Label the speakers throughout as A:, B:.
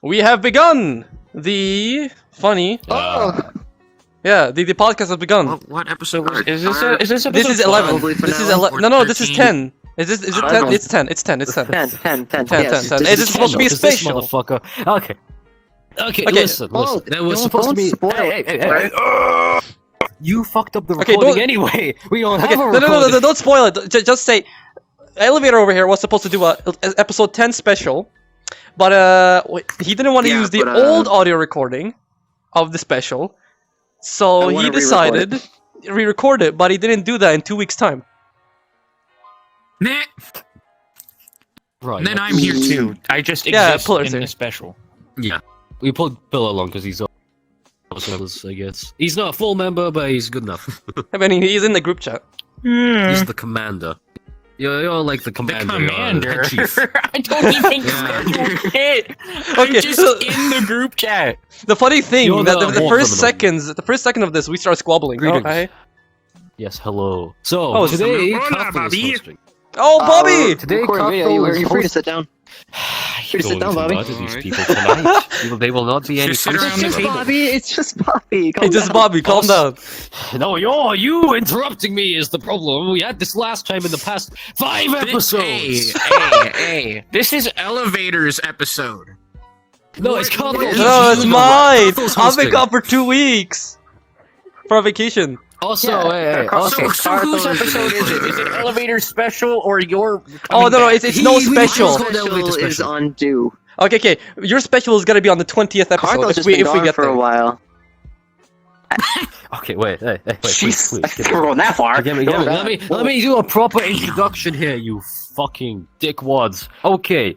A: we have begun the funny. Yeah, the podcast has begun.
B: What episode is this? Is this episode?
A: This is 11. This is 11. No, this is 10. Is it 10? It's 10. It's 10. It's 10.
C: 10.
A: 10. Is it supposed to be a special?
D: Motherfucker. Okay, listen. That was supposed to be. Hey. You fucked up the recording anyway. We don't have a recording.
A: No, don't spoil it. Just say, Elevator over here was supposed to do a episode 10 special, but he didn't want to use the old audio recording of the special, so he decided re-record it, but he didn't do that in 2 weeks' time.
B: Right. Then I'm here too. I just exist in the special.
D: Yeah. We pulled Bill along because he's also, I guess. He's not a full member, but he's good enough.
A: I mean, he's in the group chat.
D: He's the commander. You're like the commander.
B: The commander?
D: Chief.
B: I don't even schedule it. I'm just in the group chat.
A: The funny thing that the first second of this, we start squabbling. Okay?
D: Yes, hello. So, today,
B: Bobby.
A: Oh, Bobby!
C: Today, you're free to sit down. Free to sit down, Bobby.
D: These people tonight. They will not be any.
B: Just sit around the table.
C: Bobby, it's just Bobby.
A: Hey, just Bobby, calm down.
D: No, you interrupting me is the problem. We had this last time in the past 5 episodes.
B: Hey. This is Elevator's episode.
D: No, it's called.
A: No, it's mine. I've been gone for 2 weeks for a vacation.
D: Also,
B: So whose episode is it? Is it Elevator's special or your?
A: Oh no, it's no special.
C: Special is on due.
A: Okay. Your special is gonna be on the 20th episode if we get
C: for
A: there.
C: a while.
D: Okay, wait.
C: Jeez,
D: Please.
C: we're going that far.
D: Let me do a proper introduction here, you fucking dickwads. Okay.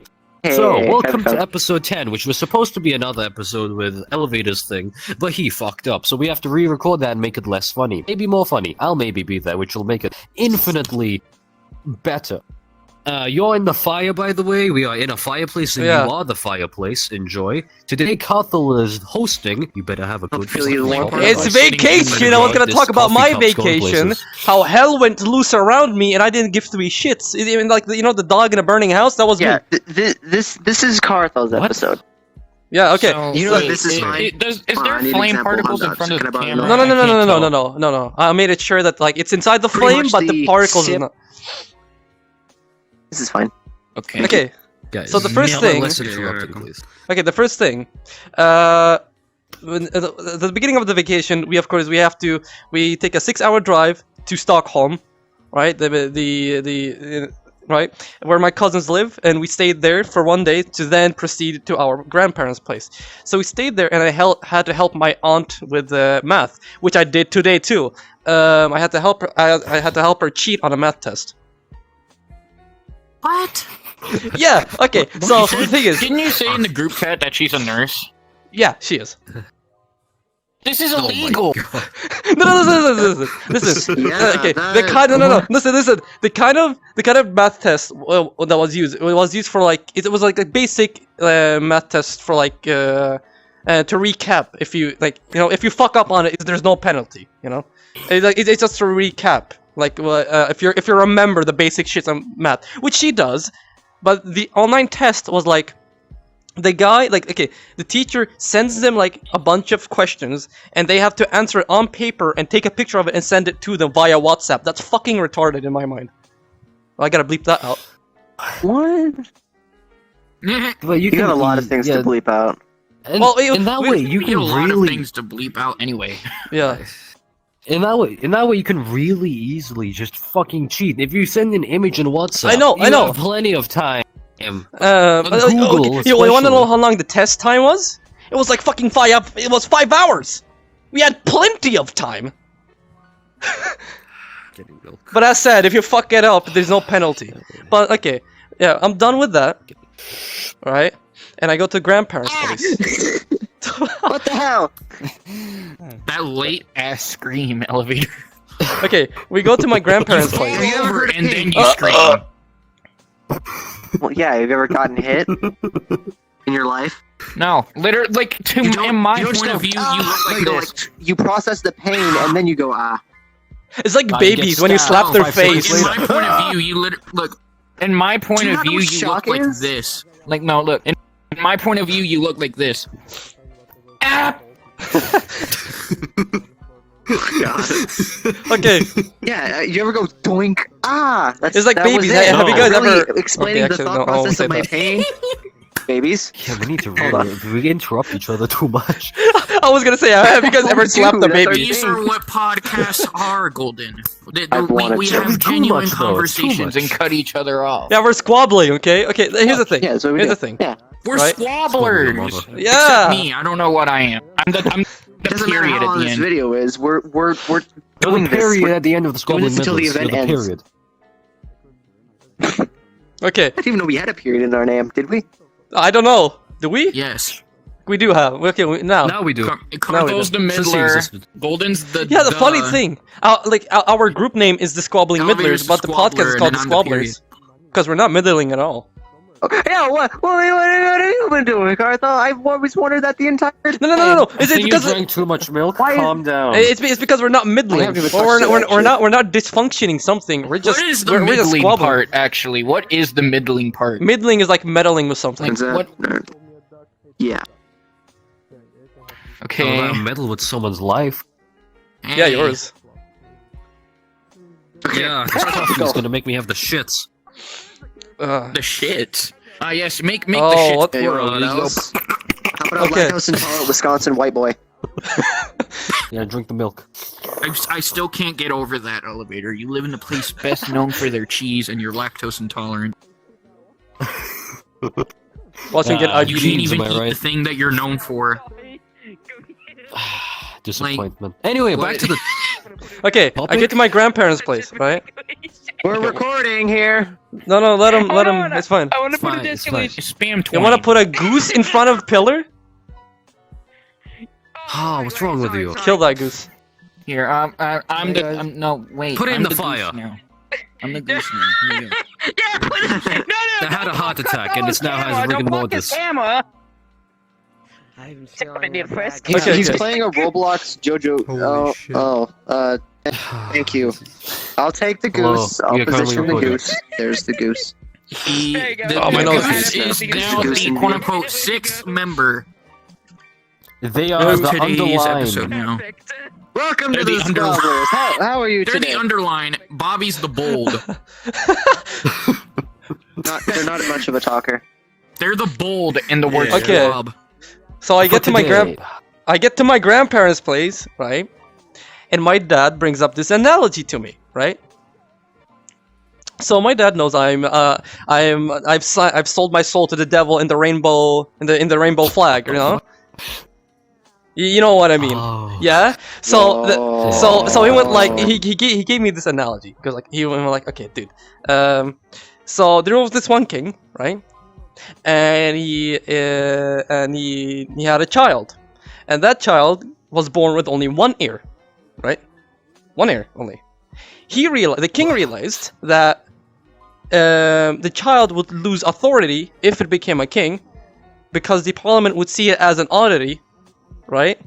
D: So, welcome to episode 10, which was supposed to be another episode with Elevator's thing, but he fucked up, so we have to re-record that and make it less funny. Maybe more funny. I'll maybe be there, which will make it infinitely better. You're in the fire, by the way. We are in a fireplace, and you are the fireplace. Enjoy. Today, Carthel is hosting. You better have a good
A: It's vacation! I was gonna talk about my vacation. How hell went loose around me, and I didn't give 3 shits. Even like, the dog in a burning house? That was me.
C: This is Carthel's episode.
A: Yeah, okay.
C: So, this is fine.
B: Is there flame particles in front of the camera?
A: No. I made it sure that, like, it's inside the flame, but the particles is not.
C: This is fine.
A: Okay.
D: Guys,
A: so the first thing. Okay, the first thing. At the beginning of the vacation, we take a 6-hour drive to Stockholm, right? Right where my cousins live, and we stayed there for 1 day to then proceed to our grandparents' place. So we stayed there, and I had to help my aunt with math, which I did today too. I had to help her. I had to help her cheat on a math test.
B: What?
A: Yeah. Okay. So the thing is,
B: didn't you say in the group chat that she's a nurse?
A: Yeah, she is.
B: This is illegal.
A: No. Listen. Okay. Listen. The kind of math test that was used. It was used for like it was like a basic math test for like to recap. If you fuck up on it, there's no penalty. It's just to recap. Like if you remember the basic shit on math, which she does, but the online test was like. The guy, the teacher sends them, like, a bunch of questions, and they have to answer it on paper and take a picture of it and send it to them via WhatsApp. That's fucking retarded in my mind. Well, I gotta bleep that out.
C: What?
D: Well, you
C: have a lot of things to bleep out.
A: Well,
D: in that way, you can
B: a lot of things to bleep out anyway.
A: Yeah.
D: In that way, you can really easily just fucking cheat. If you send an image in WhatsApp,
A: I know.
D: Have plenty of time.
A: Google, you want to know how long the test time was? It was like fucking 5 hours. We had plenty of time. But as said, if you fuck it up, there's no penalty. But okay, yeah, I'm done with that. All right, and I go to grandparents' place.
C: What the hell?
B: That late ass scream, Elevator.
A: Okay, we go to my grandparents' place.
B: And then you scream.
C: Well, yeah, have you ever gotten hit in your life?
B: No, literally, like, in my point of view, you look like this.
C: You process the pain, and then you go, ah.
A: It's like babies when you slap their face.
B: In my point of view, you look. In my point of view, you look like this. Like, no, look. In my point of view, you look like this. Ah!
C: God.
A: Okay.
C: Yeah, you ever go doink? Ah, that's
A: It's like
C: that
A: babies.
C: Was it.
A: Have you guys
C: really
A: ever
C: explaining
A: Okay,
C: the
A: actually,
C: thought
A: no, I won't
C: process
A: say
C: of my
A: that.
C: pain? Babies.
D: Yeah, we need to really. We interrupt each other too much.
A: I was gonna say, have you guys ever
C: We
A: slapped
C: do,
A: a
C: that's our
A: baby?
B: These are what podcasts are, Golden.
C: I've wanted
B: We
C: to.
B: have
D: Too
B: genuine
D: much, though, it's too
B: conversations and
D: much.
B: cut each other off.
A: Yeah, we're squabbling, okay? Okay, here's the thing.
C: Yeah, so we
A: Here's
C: do.
A: the thing.
C: Yeah.
B: We're
A: Right?
B: squabblers.
D: Squabble
A: Yeah.
B: Except me. I don't know what I am. I'm the
C: It doesn't matter
B: period
C: how
B: at
C: long
B: the
C: this
B: end.
C: video is. We're
D: You're
C: doing
D: the
C: this.
D: period
C: We're
D: at the end of the
C: doing
D: squabbling
C: this until the
D: Midlands.
C: event
D: You're the
C: ends.
D: period.
A: Okay,
C: I didn't even know we had a period in our name, did we?
A: I don't know. Do we?
B: Yes.
A: We do have. Okay, now.
D: Now we do.
B: Carthel's the
D: Since he
B: middler.
D: existed.
B: Golden's the.
A: Yeah, the funny thing, our group name is the Squabbling
B: Elevator's
A: Middlers, but the
B: the
A: podcast is
B: Squabbler,
A: called
B: and
A: the
B: then I'm the
A: Squabblers. Because we're not middling at all.
C: Okay. Yeah. What have you been doing, Cartha? I've always wondered that the entire time.
A: No.
D: I
A: Is it
D: think
A: because
D: you drank too much milk?
C: Why is-
D: Calm down.
A: it's because we're not middling.
C: I haven't even
A: Or
C: touched it,
A: we're not dysfunctioning something. We're just
B: What is the
A: we're just
B: middling
A: squabbling.
B: part, actually? What is the middling part?
A: Middling is like meddling with something.
C: Is that-
B: what-
C: Yeah.
B: Okay.
D: Oh, meddle with someone's life.
A: Yeah, yours.
D: Yeah, this coffee is gonna make me have the shits.
B: The shit. Ah, yes. Make the
A: Oh,
B: shit
A: what-
C: Hey,
B: plural.
C: what
B: You go-
C: else? How about
A: Okay.
C: a lactose intolerant Wisconsin white boy?
D: Yeah, drink the milk.
B: I still can't get over that, Elevator. You live in a place best known for their cheese, and you're lactose intolerant.
A: Watching get
D: Ah,
B: You
A: IGD.
B: can't
D: Jeans,
B: even
D: am I
B: eat the
D: right?
B: thing that you're known for.
D: Disappointment. Anyway, back to the.
A: Okay, I
D: Topic?
A: get to my grandparents' place, right?
C: We're recording here.
A: No, let him. It's fine.
E: I want to put
D: Fine,
E: a
D: it's fine.
B: Spam
A: You
B: 20.
A: want to put a goose in front of pillar?
D: Oh, what's wrong with you?
A: Kill that goose.
B: Here, no, wait.
D: Put it in
B: I'm
D: the
B: goose
D: fire.
B: now. I'm the goose now. Here you go.
E: Yeah, put it. No,
D: I had a heart attack and it's now has rigor mortis.
E: Hammer.
F: I'm
C: He's
A: Okay.
C: playing a Roblox JoJo.
F: Holy shit.
C: Thank you. I'll take the
D: Hello,
C: goose.
D: we
C: I'll
D: are currently
C: position the
D: recording.
C: goose. There's the goose.
E: There you go.
A: Oh, my
B: the
A: nose
B: goose
C: is-
B: is now
C: Goose
B: the
C: indeed.
B: quote-unquote sixth member
D: They
B: of
D: are the
B: today's episode
D: underline.
B: now.
E: Perfect.
C: Welcome to
B: They're
C: the
B: the under-
C: Squabblers. How are you
B: They're
C: today?
B: the underline. Bobby's the bold.
C: They're not much of a talker.
B: They're the bold in the word
A: Okay.
B: squab.
A: So I
D: For
A: get to my
D: today.
A: I get to my grandparents' place, right? And my dad brings up this analogy to me, right? So my dad knows I've sold my soul to the devil in the rainbow in the rainbow flag, you know? You know what I mean?
D: Oh.
A: Yeah. So so he went like
C: Oh.
A: he gave me this analogy because like he went like, okay, dude. So there was this one king, right? And he had a child, and that child was born with only one ear, right? One ear only. The king realized that the child would lose authority if it became a king, because the parliament would see it as an oddity, right?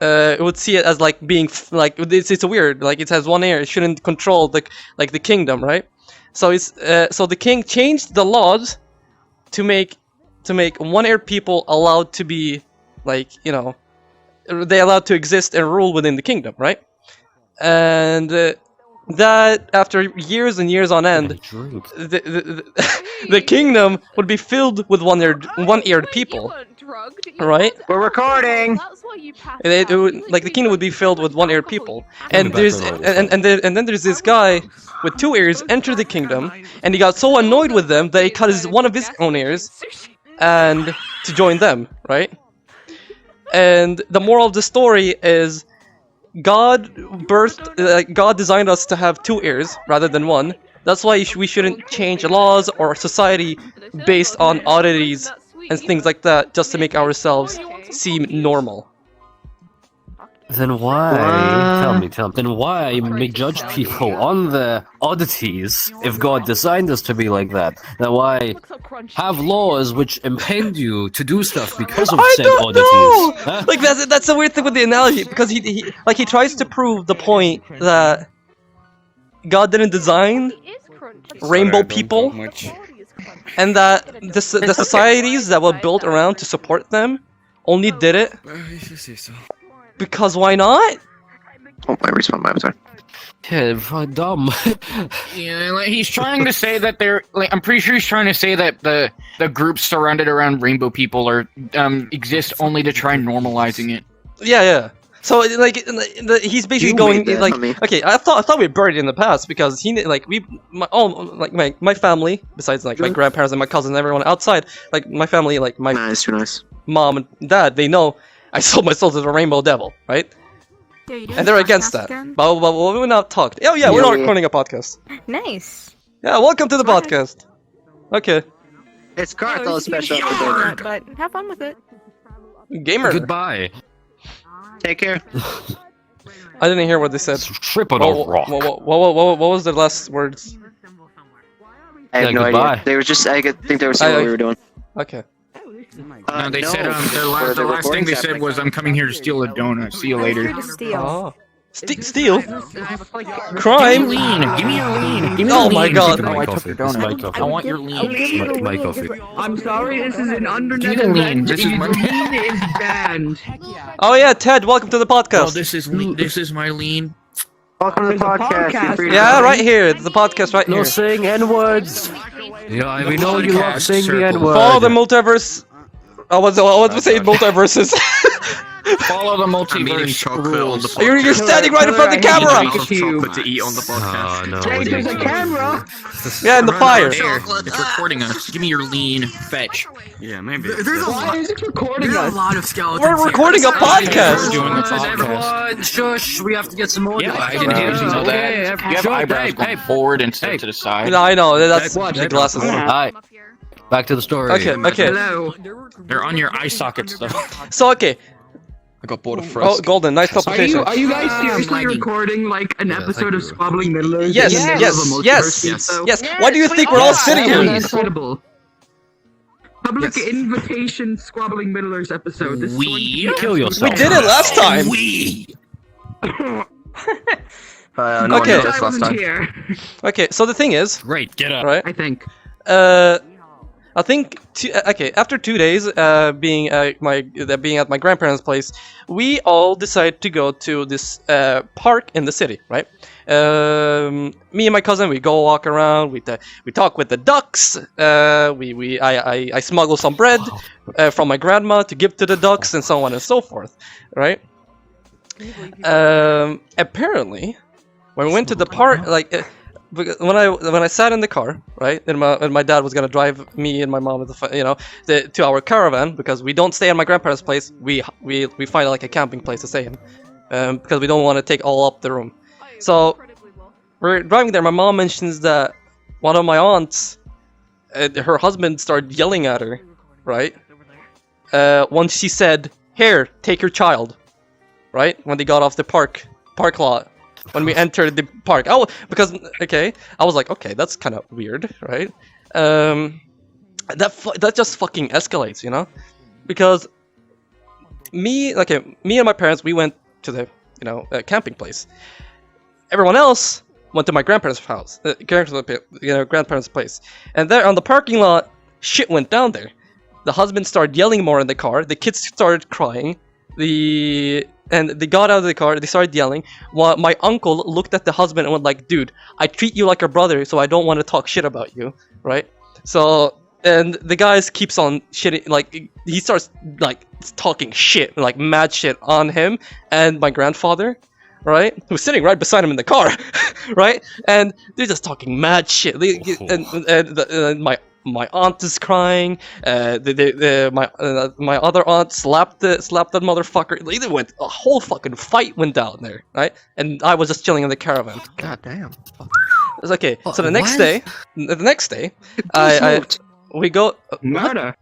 A: It would see it as like being like it's weird, like it has one ear, it shouldn't control the kingdom, right? So so the king changed the laws to make one-eared people allowed to be, like, you know, they allowed to exist and rule within the kingdom, right? And that after years and years on end, the kingdom would be filled with one-eared people, right?
C: We're recording.
A: And like the kingdom would be filled with one-eared people, and there's and then there's this guy with two ears enter the kingdom, and he got so annoyed with them that he cut one of his own ears and to join them, right? And the moral of the story is God designed us to have two ears rather than one. That's why we shouldn't change laws or society based on oddities and things like that just to make ourselves seem normal.
D: Then why? Tell me. Then why make judge people on the oddities if God designed us to be like that? Then why have laws which impede you to do stuff because of said oddities? Huh?
A: Like that's the weird thing with the analogy, because he tries to prove the point that God didn't design rainbow people and that the societies that were built around to support them only did it because why not?
C: Oh, my respawn. I'm sorry.
D: Yeah, dumb.
B: Yeah, like, he's trying to say that they're like. I'm pretty sure he's trying to say that the groups surrounded around rainbow people are exist only to try normalizing it.
A: Yeah. So like he's basically
C: You
A: going
C: made that,
A: like
C: homie.
A: okay. I thought we buried it in the past because he like my family besides like my grandparents and my cousins and everyone outside like my family like my
C: Nice, too nice.
A: mom and dad, they know I sold my soul to the Rainbow Devil, right? And they're against that. But we're not talked. Oh yeah, we're not recording a podcast.
G: Nice.
A: Yeah, welcome to the podcast. Okay,
C: It's
G: Yeah,
C: Carthel
G: we're just
C: special.
G: gonna keep doing that, but have fun with it.
A: gamer.
D: Goodbye.
C: Take care.
A: I didn't hear what they said.
D: Trip on a rock.
A: What was the last words?
C: I have
D: Yeah,
C: no
D: goodbye.
C: idea. They were just. I think they were seeing what we were doing.
A: Okay.
B: No, they said
C: Where
B: the last thing they
C: recording's
B: said
C: happening.
B: was, "I'm coming here to steal a donut. See you later."
G: Here to steal.
A: Oh. Steal?
B: Give me
A: Crime?
B: lean. Give me your lean. Give me
A: Oh
B: the
A: my
B: lean.
A: God.
B: Oh, I took your
D: This is my
B: donut.
D: coffee.
B: I want your
G: I'll
B: lean.
G: give you the
D: My
G: lean,
D: coffee.
G: just like-
E: I'm sorry, this is an
B: Give me the
E: undernet
B: lean.
E: event.
B: This is my.
E: Lean is banned.
A: Oh yeah, Ted, welcome to the
B: Oh,
A: podcast.
B: this is my lean.
C: Welcome to the
E: There's a
C: podcast.
E: podcast.
C: Feel free to-
A: Yeah, right here. It's the podcast right
D: No
A: here.
D: saying N-words. Yeah, we know you love
B: Podcast
D: saying the
B: circle.
D: N-word.
A: Follow the multiverse. I was saying multiverses.
B: Follow the
H: I'm
B: multiverse
H: eating chocolate on the
B: rules.
H: podcast.
A: You're standing right in front of the
E: Killer, I hate
A: camera.
E: you.
H: Lots of chocolate to eat on the podcast.
D: Oh, no.
E: Hey, there's a camera.
A: Yeah, in the fire.
B: There, it's recording us. Give me your lean. Fetch.
H: Yeah, maybe.
E: Why is it recording us?
H: of skeletons.
A: We're recording a
B: We're
A: podcast.
B: doing a
D: Come on,
B: podcast.
D: everyone, shush, we have to get some audio.
B: Yeah, I didn't know that. You have eyebrows going forward instead to the side.
A: No, I know. That's
D: What?
A: the glasses.
D: Alright, back to the story.
A: Okay.
E: Hello.
B: They're on your eye sockets though.
A: So okay.
H: I got bored of
A: Oh,
H: Frost.
A: Golden, nice
E: Are you
A: teleportation.
E: guys seriously
B: lagging.
E: recording like an
D: Yeah,
E: episode of
D: thank you.
E: Squabbling Middlers?
A: Yes,
E: in the middle
A: yes,
E: of a multiverse
A: yes,
E: episode?
A: yes. Why do you think we're all sitting
E: That
A: here?
E: was incredible. Public
A: Yes.
E: invitation Squabbling Middlers episode. This is
B: We-
E: going to be
B: You
D: kill
E: absolutely
D: yourself.
A: We did it last time.
B: We.
H: No one
A: Okay.
H: did this
E: I
H: last
E: wasn't
H: time.
E: here,
A: Okay, so the thing is,
D: Great, get up.
A: right?
E: I think.
A: I think after 2 days being at my grandparents' place, we all decided to go to this park in the city, right? Me and my cousin, we go walk around. We talk with the ducks. I smuggle some bread from my grandma to give to the ducks, and so on and so forth, right? Apparently, when we went to the park, like. When I sat in the car, right, and my dad was gonna drive me and my mom to our caravan because we don't stay at my grandparents' place. We find like a camping place to stay in, because we don't want to take all up the room. So we're driving there. My mom mentions that one of my aunts, her husband started yelling at her, right? Once she said, "Here, take your child," right? When they got off the park lot. When we entered the park, I was like, okay, that's kind of weird, right? That just fucking escalates, you know, because me and my parents, we went to the camping place. Everyone else went to my grandparents' house, grandparents' place, and there on the parking lot, shit went down there. The husband started yelling more in the car. The kids started crying. And they got out of the car, they started yelling. While my uncle looked at the husband and went like, dude, I treat you like a brother, so I don't want to talk shit about you, right? So, and the guy keeps on shitting, like, he starts, like, talking shit, like, mad shit on him and my grandfather, right? Who was sitting right beside him in the car, right? And they're just talking mad shit. And my aunt is crying. My other aunt slapped that motherfucker. They went a whole fucking fight went down there, right? And I was just chilling in the caravan.
H: God damn.
A: It's okay. So the next day, we go.
E: Murder.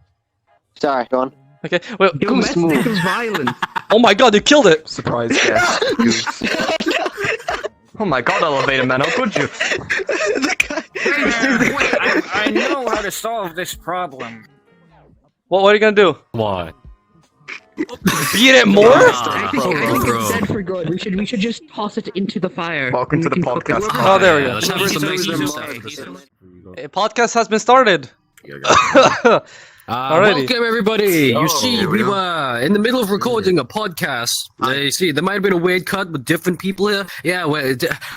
C: Sorry, go on.
A: Okay. Well,
E: Domestic violence.
A: oh my god, you killed it.
H: Surprise guest. Goose. Oh my god, elevator man, how could you?
B: I know how to solve this problem.
A: What are you gonna do?
D: Why?
A: Beat it more?
E: I think
D: bro.
E: it's dead for good. We should just toss it into the fire.
H: Welcome
E: and
H: to
E: we
H: the
E: can cook it.
H: podcast.
A: Oh, there we go.
D: Let's have some
B: He's
D: nice
B: a-
D: news
B: he's a-
D: stuff.
A: A podcast has been started. Alrighty.
D: Welcome everybody. You see,
I: here
D: we
I: we
D: were in the middle of recording a podcast. You see, there might have been a weird cut with different people here. Yeah,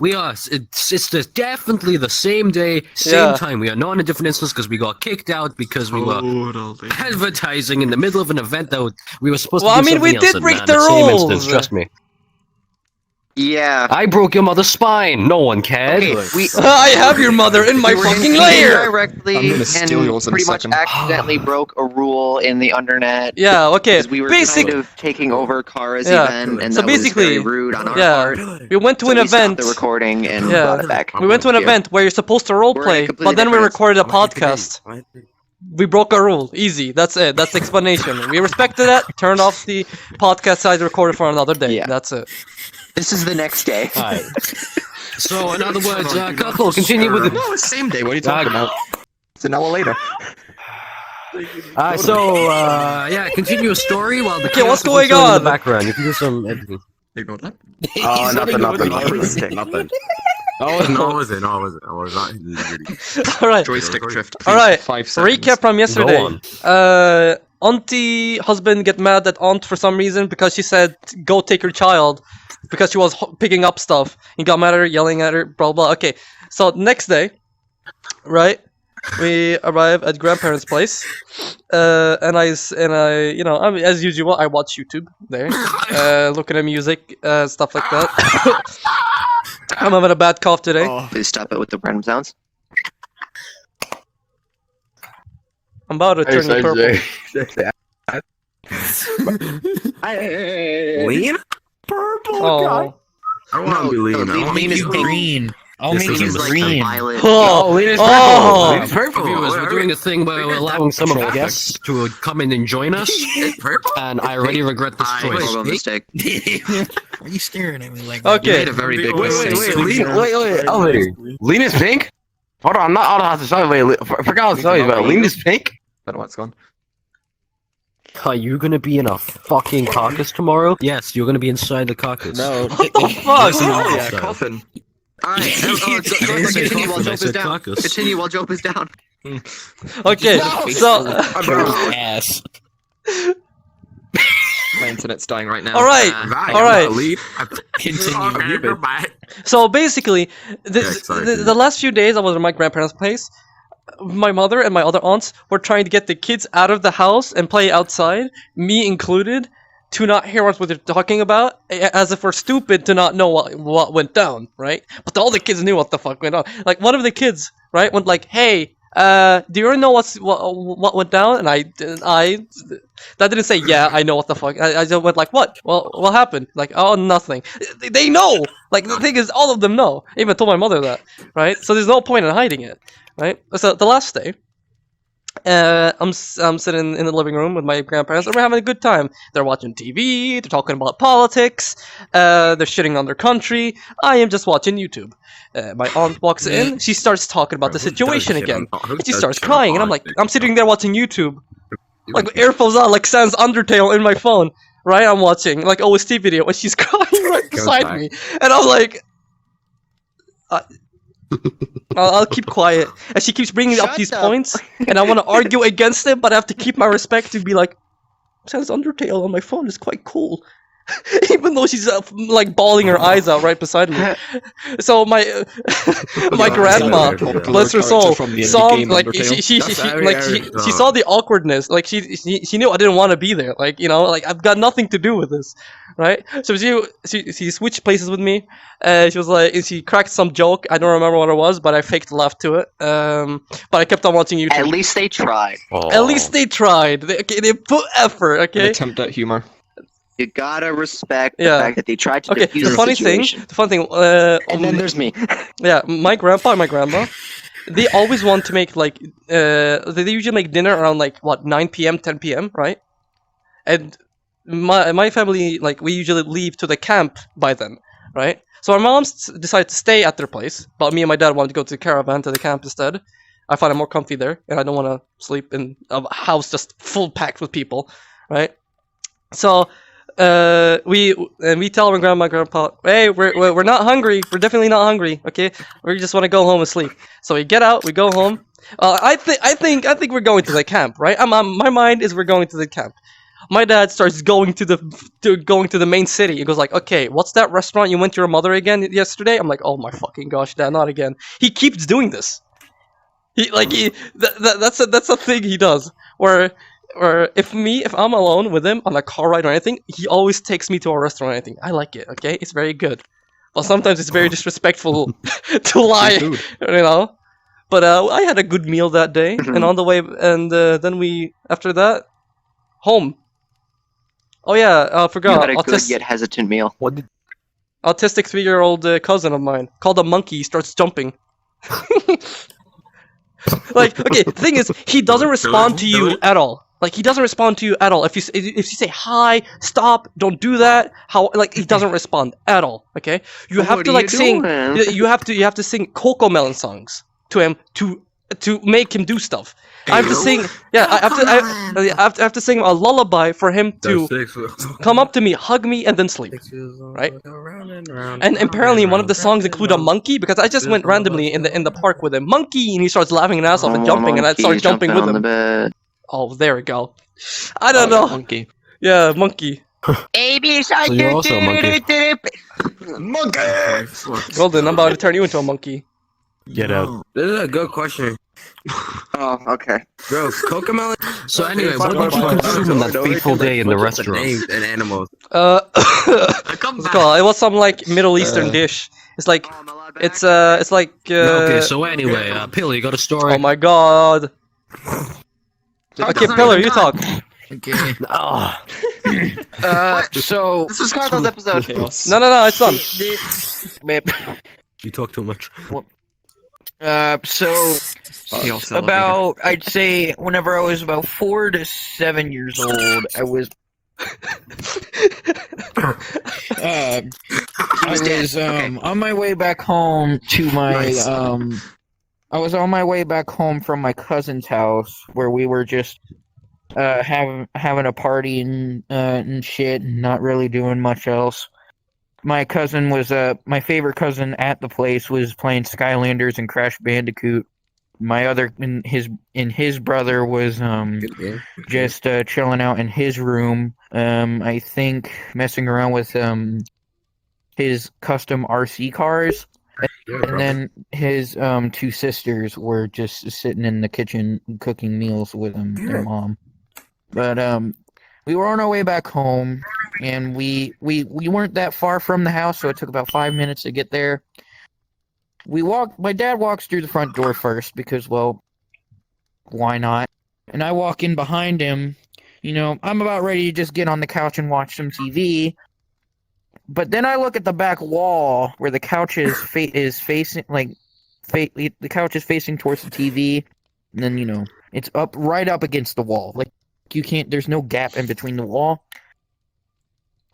D: we are. It's definitely the same day, same time. We are not in a different instance because we got kicked out because we were advertising in the middle of an event that we were supposed to do something
A: we
D: else
A: did
D: in,
A: break
D: man,
A: the
D: same
A: rules.
D: instance, trust me.
C: Yeah.
D: I broke your mother's spine. No one cared.
C: Okay,
A: I have your mother in my fucking lair.
C: Indirectly
H: I'm gonna steal
C: and
H: yours in a
C: pretty much
H: second.
C: accidentally broke a rule in the internet.
A: Yeah, okay.
C: Because we were kind of taking over Kara's
A: Yeah.
C: event, and
A: So
C: that was
A: basically-
C: very rude on our
A: yeah.
C: part.
A: We went to
C: So
A: an
C: we stopped
A: event.
C: the recording and
A: Yeah.
C: brought it back.
A: We went to an
C: Here.
A: event where you're supposed to
C: We're in a
A: roleplay,
C: completely
A: but then we
C: different-
A: recorded a podcast. We broke a rule. Easy. That's it. That's the explanation. We respected that. Turned off the podcast side, recorded for another day.
C: Yeah.
A: That's it.
C: This is the next day.
D: Alright. So, in other words, Cuckle, continue with the.
H: No, same day. What are you talking about? It's an hour later.
D: Yeah, continue a story while the
A: Okay, what's
D: chaos is
A: going
D: going in
A: on?
D: the background. You can do some editing.
H: Ignore that.
I: Oh, nothing.
H: Nothing.
I: No, I wasn't. I was not.
A: All right.
H: Joystick drift.
A: All right.
H: 5 seconds.
A: Recap from yesterday.
D: on.
A: Auntie husband get mad at aunt for some reason because she said go take your child because she was picking up stuff. He got mad at her, yelling at her, blah blah. Okay, so next day, right? We arrive at grandparents' place, and I, you know, I mean, as usual, I watch YouTube there, looking at music, stuff like that. I'm having a bad cough today.
C: Please stop it with the random sounds.
A: I'm about to turn purple.
I: Lean? Purple?
A: Oh.
I: I want to be lean. I want
C: lean is
B: Green. I'll
I: This
B: make
I: is
B: you
I: a mistake.
B: green.
C: Violet.
A: Oh,
D: Lean is
A: oh.
I: Lean is purple.
D: Viewers, we're doing a thing where we're allowing some of our guests to come in and join us,
I: It's purple?
D: and I already regret this choice.
C: Horrible mistake.
B: Why are you staring at me like that?
A: Okay.
H: You made a very big mistake.
I: Wait, elevator. Lean is pink? Hold on, I'm not allowed to show you. I forgot to tell you about Lean is pink?
H: I don't know what's gone.
D: Are you gonna be in a fucking caucus tomorrow? Yes, you're gonna be inside the caucus.
H: No.
A: What the fuck?
H: Oh, yeah, coffin.
C: Alright,
D: I didn't say
C: continue while
D: coffin, I
C: Jope is
D: said
C: down.
D: caucus.
C: Continue while Jope is down.
A: Okay, so
B: Ass.
H: My internet's dying right now.
A: all right, all right.
B: Continue.
I: Goodbye.
A: So basically,
I: Yeah, sorry,
A: the last few days I was at my grandparents' place. My mother and my other aunts were trying to get the kids out of the house and play outside, me included, to not hear what they're talking about, as if we're stupid to not know what went down, right? But all the kids knew what the fuck went on. Like one of the kids, right, went like, "Hey, do you already know what went down?" And I that didn't say, "Yeah, I know what the fuck." I just went like, "What? Well, what happened?" Like, "Oh, nothing." They know. Like the thing is, all of them know. I even told my mother that, right? So there's no point in hiding it, right? So the last day, I'm sitting in the living room with my grandparents, and we're having a good time. They're watching TV. They're talking about politics. They're shitting on their country. I am just watching YouTube. My aunt walks in. She starts talking about the situation again. She starts crying, and I'm like, I'm sitting there watching YouTube, like with earphones on, like Sans Undertale in my phone. Right, I'm watching like OST video, and she's crying right beside me, and I'm like, I'll keep quiet. And she keeps bringing up these points, and I want to argue against it, but I have to keep my respect to be like, Sans Undertale on my phone is quite cool. Even though she's like bawling her eyes out right beside me. So my my grandma, bless her soul, saw like she saw the awkwardness. Like she knew I didn't want to be there. Like, you know, like I've got nothing to do with this, right? So she switched places with me. She was like, and she cracked some joke. I don't remember what it was, but I faked laugh to it. But I kept on watching YouTube.
C: At least they tried.
A: At least they tried. They put effort.
H: An
A: Okay.
H: attempt at humor.
C: You gotta respect the
A: Yeah.
C: fact that they tried to
A: Okay.
C: defuse
A: The funny
C: situation.
A: thing.
C: And then there's me.
A: Yeah, my grandpa and my grandma, they always want to make like they usually make dinner around like what 9 p.m. 10 p.m. right? And my family, like, we usually leave to the camp by then, right? So our moms decided to stay at their place, but me and my dad wanted to go to the caravan to the camp instead. I find it more comfy there, and I don't want to sleep in a house just full packed with people, right? So we tell my grandma, grandpa, hey, we're not hungry. We're definitely not hungry. Okay, we just want to go home and sleep. So we get out, we go home, I think we're going to the camp, right? My mind is we're going to the camp. My dad starts going to the main city. He goes like, okay, what's that restaurant you went to your mother again yesterday? I'm like, oh my fucking gosh, Dad, not again. He keeps doing this. That's a thing he does. Or if I'm alone with him on a car ride or anything, he always takes me to a restaurant or anything. I like it. Okay, it's very good. But sometimes it's very disrespectful to lie, you know. But I had a good meal that day, and on the way, and then we after that, home. Oh yeah, I
C: You
A: forgot.
C: had a good yet hesitant meal.
A: Autistic 3-year-old cousin of mine called a monkey. He starts jumping. Like, okay, the thing is, he doesn't respond to you at all. Like, he doesn't respond to you at all. If you say hi, stop, don't do that. He doesn't respond at all. Okay, you have to like sing. You have to sing Coco Melon songs to him to make him do stuff. I have to sing. Yeah, I have to sing a lullaby for him to come up to me, hug me, and then sleep. Right? And apparently one of the songs include a monkey because I just went randomly in the park with him, monkey, and he starts laughing his ass off and jumping, and I start jumping with him. Oh, there we go. I don't know.
H: Monkey.
A: Yeah, monkey.
D: So you're also a monkey.
A: Golden, I'm about to turn you into a monkey.
I: Get out.
J: This is a good question.
C: Oh, okay.
J: Bro, Cocomelon.
D: So anyway, what did you consume on that fateful day in the restaurant?
J: Names and animals.
A: What's it called? It was some like Middle Eastern dish. It's like, it's like.
D: Okay, so anyway, Pillar, you got a story?
A: Oh my god. Okay, Pillar, you talk.
B: Okay.
D: Oh.
B: So
C: This was Carl's episode.
A: No, it's done.
D: You talk too much.
B: So about I'd say whenever I was about 4 to 7 years old, I was on my way back home to my I was on my way back home from my cousin's house where we were just having a party and shit and not really doing much else. My cousin was my favorite cousin at the place was playing Skylanders and Crash Bandicoot. My other and his brother was just chilling out in his room. I think messing around with his custom RC cars. And then his 2 sisters were just sitting in the kitchen cooking meals with their mom. But we were on our way back home, and we weren't that far from the house, so it took about 5 minutes to get there. My dad walks through the front door first because, well, why not? And I walk in behind him. You know, I'm about ready to just get on the couch and watch some TV. But then I look at the back wall where the couch is facing, the couch is facing towards the TV, and then, you know, it's right up against the wall. Like, there's no gap in between the wall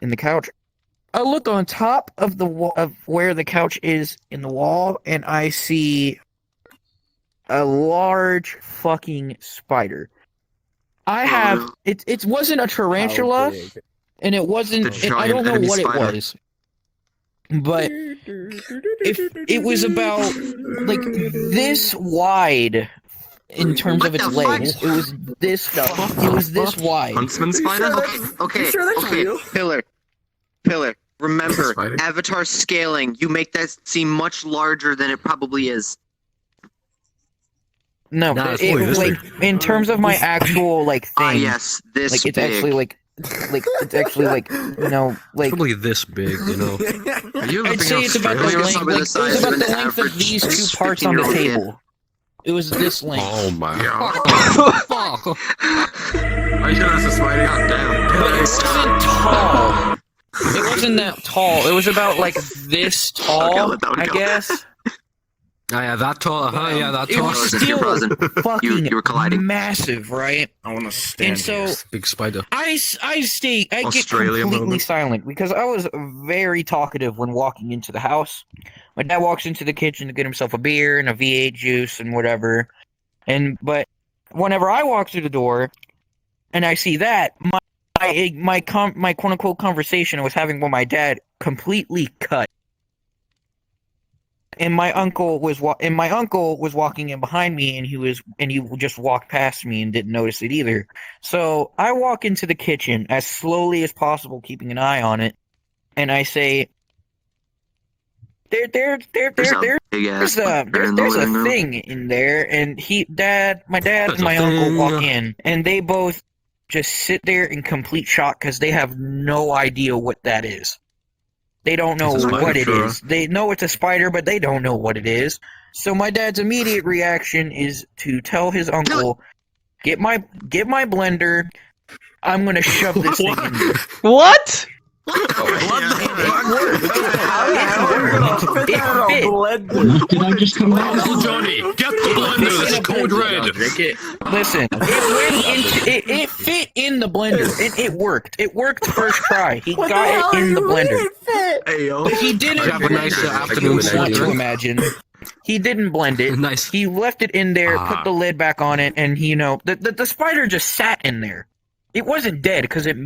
B: and the couch. I look on top of the wall of where the couch is in the wall, and I see a large fucking spider. It wasn't a tarantula, and it wasn't. I don't know what it was, but it was about like this wide. In terms of its legs, it was this stuff. It was this wide.
H: Huntsman spider?
C: Okay. Pillar. Remember, Avatar scaling. You make that seem much larger than it probably is.
D: No, in terms of my actual thing.
C: Yes, this
D: it's
C: big.
D: actually it's actually
I: probably this big, you know.
D: I'd say it's about the length of these 2 parts on the table. It was this length.
I: Oh my god.
H: Are you sure that's a spider? God damn.
D: But it wasn't tall. It wasn't that tall. It was about this tall, I guess.
I: Yeah, that tall. Yeah, that
D: It
I: tall.
D: was still fucking
C: you were colliding.
D: massive, right?
J: I want to stand.
D: And so
I: Big spider.
D: I get
H: Australia
D: completely
H: moment.
D: silent because I was very talkative when walking into the house. My dad walks into the kitchen to get himself a beer and a V8 juice and whatever. But whenever I walk through the door and I see that, my quote unquote conversation I was having with my dad completely cut.
B: my uncle was walking in behind me, and he just walked past me and didn't notice it either. So I walk into the kitchen as slowly as possible, keeping an eye on it, and I say, there's a thing in there, and my dad and my uncle walk in, and they both just sit there in complete shock because they have no idea what that is. They don't know what it is. They know it's a spider, but they don't know what it is. So my dad's immediate reaction is to tell his uncle, "Get my blender. I'm gonna shove this thing in there."
A: What?
E: Did I just come out?
D: Uncle Johnny, get the blender. It's code red.
B: Listen, it fit in the blender, and it worked. It worked first try. He got it in the blender. But he didn't.
D: Have a nice afternoon,
B: want to imagine. He didn't blend it.
D: Nice.
B: He left it in there, put the lid back on it, and the spider just sat in there. It wasn't dead because it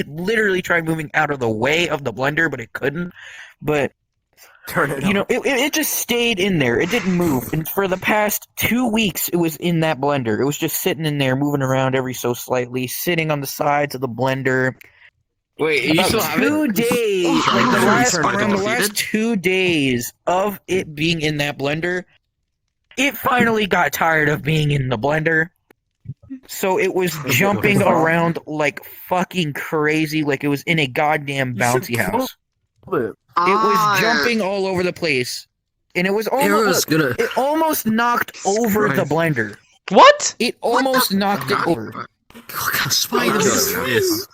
B: literally tried moving out of the way of the blender, but it couldn't. But it just stayed in there. It didn't move. And for the past 2 weeks, it was in that blender. It was just sitting in there, moving around every so slightly, sitting on the sides of the blender.
J: Wait, you still have
B: 2
J: it?
B: days, around the last 2 days of it being in that blender, it finally got tired of being in the blender. So it was jumping around like fucking crazy, like it was in a goddamn bouncy house. It was jumping all over the place, and it was almost knocked over the blender.
A: What?
B: It almost knocked it over.
D: What kind of spider is this?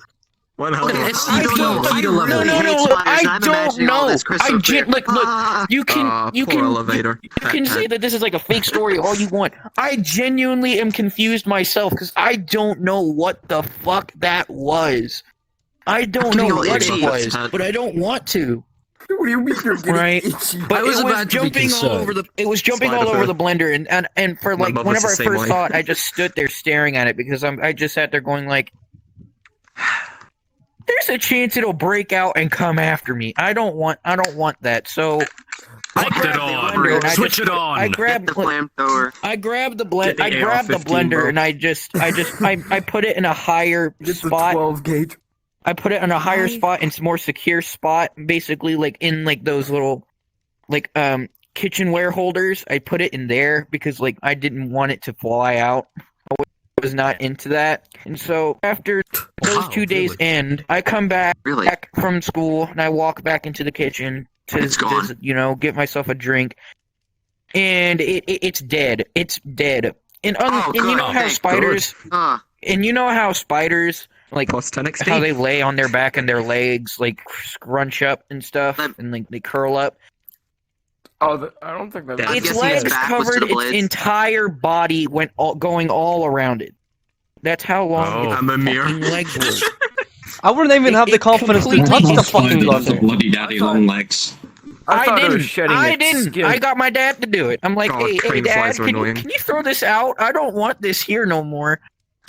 B: No, I don't know. Look. You can say that this is like a fake story all you want. I genuinely am confused myself because I don't know what the fuck that was. I don't know what it was, but I don't want to.
J: What do you mean you're getting
B: Right?
J: itchy?
B: But it was jumping all over the. It was jumping all over the blender, and for like whenever I first saw it, I just stood there staring at it because I just sat there going like, there's a chance it'll break out and come after me. I don't want that. So
D: Put it on. Switch it on.
B: I grabbed the flamethrower. I grabbed the blender and I put it in a higher spot.
J: 12 gauge.
B: I put it in a higher spot and more secure spot, basically like in like those little like kitchenware holders. I put it in there because like I didn't want it to fly out. I was not into that. And so after those 2 days end, I come back from school and I walk back into the kitchen to get myself a drink. And it's dead. It's dead. And you know how spiders like how they lay on their back and their legs like scrunch up and stuff and like they curl up.
I: Oh, I don't think that.
B: Its legs covered its entire body, going all around it. That's how long its fucking legs were.
A: I wouldn't even have the confidence to touch the fucking blender.
E: Bloody daddy long legs.
B: I didn't. I got my dad to do it. I'm like, hey, Dad, can you throw this out? I don't want this here no more.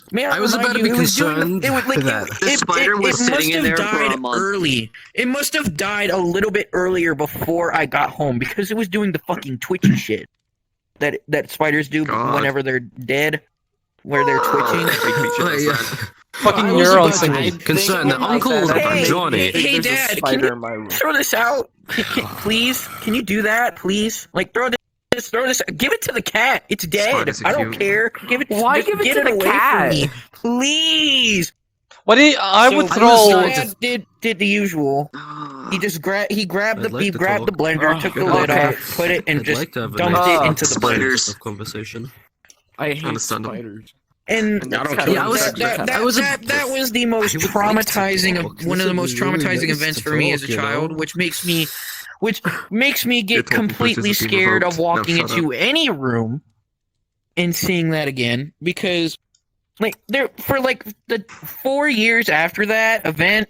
B: Man,
D: I was about to be concerned
C: the spider was sitting in there for a month.
B: Early. It must have died a little bit earlier before I got home because it was doing the fucking twitchy shit that spiders do whenever they're dead, where they're twitching.
A: Fucking neurons.
D: Concerned that Uncle Johnny.
B: Hey, Dad, can you throw this out? Please, can you do that, please? Like throw this. Give it to the cat. It's dead. I don't care.
I: Why give it to the cat?
B: From me. Please.
A: I would throw.
B: Dad did the usual. He just grabbed the blender, took the lid off, put it, and just dumped it into the
C: spiders.
D: Conversation.
J: I hate spiders.
B: And that was the most traumatizing one of the most traumatizing events for me as a child, which makes me get completely scared of walking into any room and seeing that again, because for the 4 years after that event,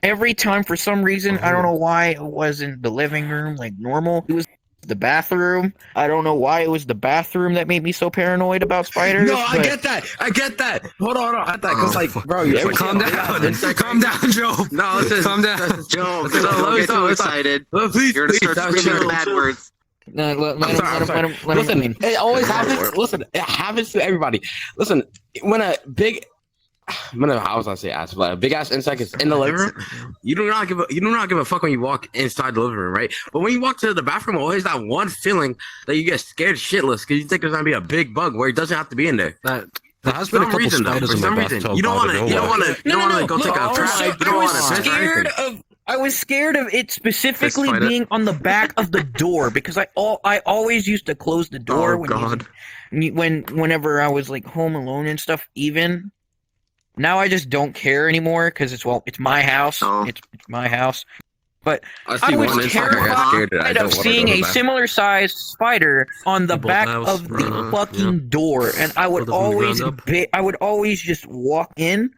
B: every time for some reason, I don't know why it wasn't the living room like normal, it was the bathroom. I don't know why it was the bathroom that made me so paranoid about spiders.
J: No, I get that. Hold on. I get that because bro, you
D: calm down. Calm down, Joe.
J: No,
C: calm down, Joe. Don't get too excited.
J: Please,
C: you're gonna start screaming bad words.
B: Let him
I: Listen,
B: clean.
I: it always happens. Listen, it happens to everybody. Listen, when a big, I was gonna say ass, but a big ass insect is in the living room, you do not give a fuck when you walk inside the living room, right? But when you walk to the bathroom, always that one feeling that you get scared shitless because you think there's gonna be a big bug where it doesn't have to be in there.
D: There has been a couple spiders in my bathtub.
I: You don't want to go take a try. You don't want to
B: scared of. I was scared of it specifically being on the back of the door because I always used to close the door whenever I was like home alone and stuff. Even now, I just don't care anymore because it's my house. It's my house. But I was terrified of seeing a similar-sized spider on the back of the fucking door, and I would always just walk in,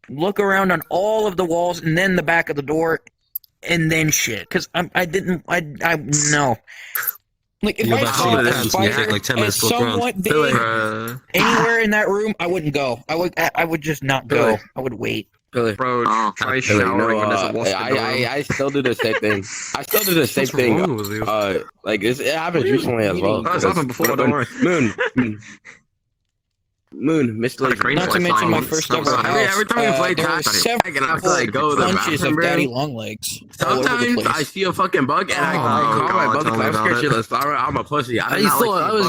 B: look around on all of the walls, and then the back of the door, and then shit. Because I no. Like if I saw a spider somewhat big anywhere in that room, I wouldn't go. I would just not go. I would wait.
H: Bro, try showering when there's a wasp.
I: I still do the same thing. Like it happens recently as well.
H: It's happened before, don't worry.
I: Moon, Mr.
B: Not to mention my first ever house.
I: Every time you play
B: there were several bunches of daddy longlegs.
I: Sometimes I see a fucking bug and I call my bug and I'm scared shitless. I'm a pussy.
D: I was